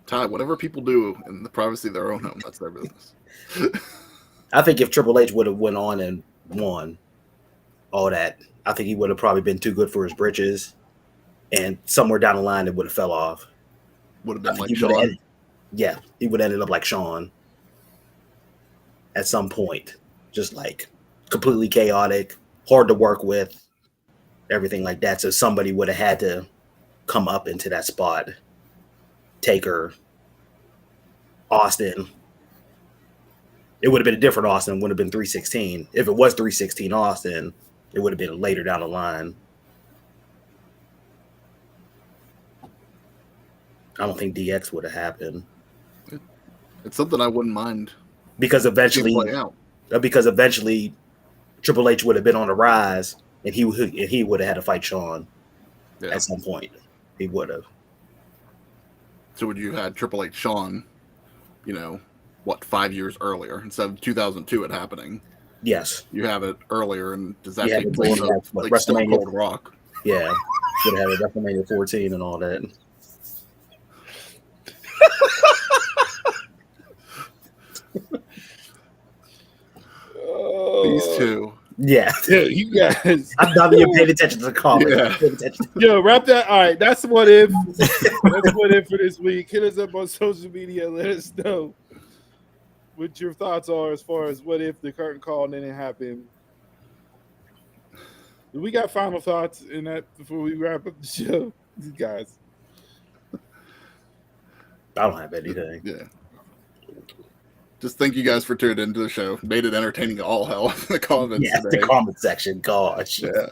Ty, whatever people do in the privacy of their own home, that's their business. I think if Triple H would have went on and won all that, I think he would have probably been too good for his britches, and somewhere down the line it would have fell off. Would have been like Shawn. He would have ended up like Shawn at some point, just like completely chaotic, hard to work with, everything like that. So somebody would have had to come up into that spot. Taker, Austin. It would have been a different Austin. Would have been 316. If it was 316 Austin, it would have been later down the line. I don't think DX would have happened. It's something I wouldn't mind. Because eventually Triple H would have been on the rise, and he would have had to fight Shawn at some point. He would have. So would you have had Triple H Shawn, 5 years earlier instead of 2002 it happening? Yes. You have it earlier, and does that take place of like Stone Cold Rock? Yeah. Would have had a WrestleMania 14 and all that. These two. Yeah. You guys. I'm not even paying attention to the comments. Yeah. Yo, wrap that. All right, that's what if. That's what if for this week. Hit us up on social media. Let us know what your thoughts are as far as what if the curtain call didn't happen. Do we got final thoughts in that before we wrap up the show? You guys. I don't have anything. Yeah. Just thank you guys for tuning into the show. Made it entertaining all hell in the comments today. The comment section. Gosh. Yeah.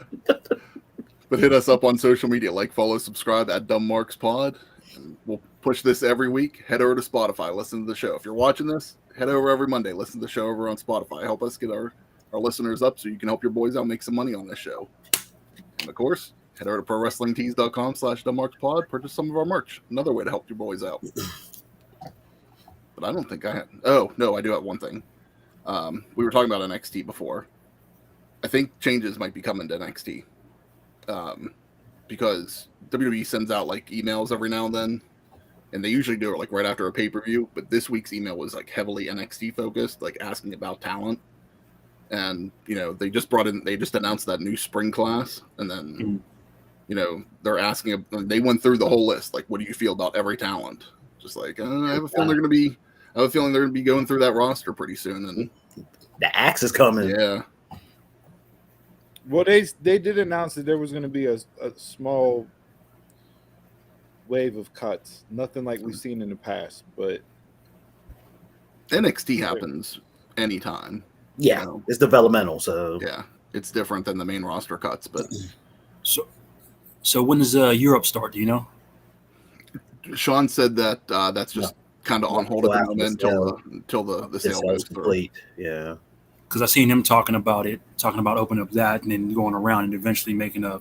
But hit us up on social media. Like, follow, subscribe at DumbMarksPod. And we'll push this every week. Head over to Spotify. Listen to the show. If you're watching this, head over every Monday. Listen to the show over on Spotify. Help us get our listeners up so you can help your boys out make some money on this show. And of course, head over to ProWrestlingTees.com/DumbMarksPod. Purchase some of our merch. Another way to help your boys out. But I don't think I had. Oh, no, I do have one thing. We were talking about NXT before. I think changes might be coming to NXT. Because WWE sends out like emails every now and then. And they usually do it like right after a pay-per-view. But this week's email was like heavily NXT focused, like asking about talent. And, they just announced that new spring class. And then, they're asking, they went through the whole list. Like, what do you feel about every talent? Just like, I have a feeling they're going to be going through that roster pretty soon. And the axe is coming. Yeah. Well, they did announce that there was going to be a small wave of cuts. Nothing like we've seen in the past, but NXT happens anytime. Yeah, it's developmental, so yeah, it's different than the main roster cuts. But so when does Europe start? Do you know? Sean said that that's just kind of on hold at the moment until the sale goes through. Yeah, because I seen him talking about opening up that and then going around and eventually making a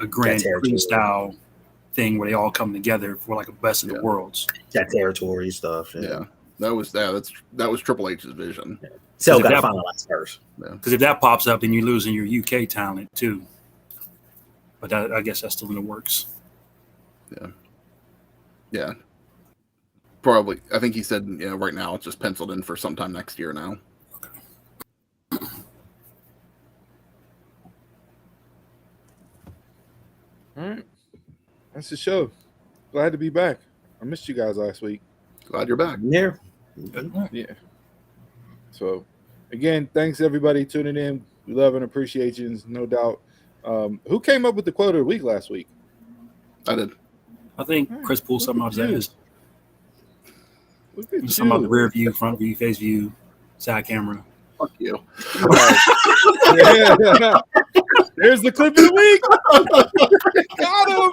Grand Prix style thing where they all come together for like a best of the worlds. That territory stuff. Yeah. That was Triple H's vision. So got to finalize first. Because if that pops up, then you're losing your UK talent too. But I guess that's still in the works. Yeah. Probably. I think he said, right now it's just penciled in for sometime next year now. All right. That's the show. Glad to be back. I missed you guys last week. Glad you're back. Yeah. Yeah. So, again, thanks everybody tuning in. We love and appreciate you, no doubt. Who came up with the quote of the week last week? I did. I think Chris pulled something off his ass. Look at Some of the rear view, front view, face view, side camera. Fuck you. Yeah. There's the clip of the week. Got him.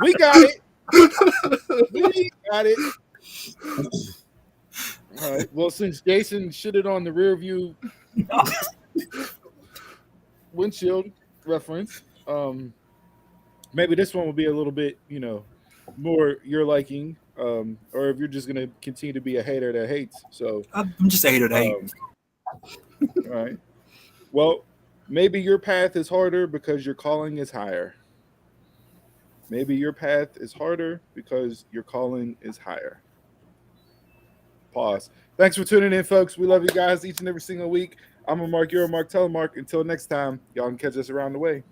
We got it. We got it. All right. Well, since Jason shitted on the rear view windshield reference, maybe this one will be a little bit, more your liking, or if you're just gonna continue to be a hater that hates. So I'm just a hater that hates. All right. Well, maybe your path is harder because your calling is higher. Maybe your path is harder because your calling is higher. Pause. Thanks for tuning in, folks. We love you guys each and every single week. I'm a Mark, you're a Mark, tell a Mark. Until next time, y'all can catch us around the way.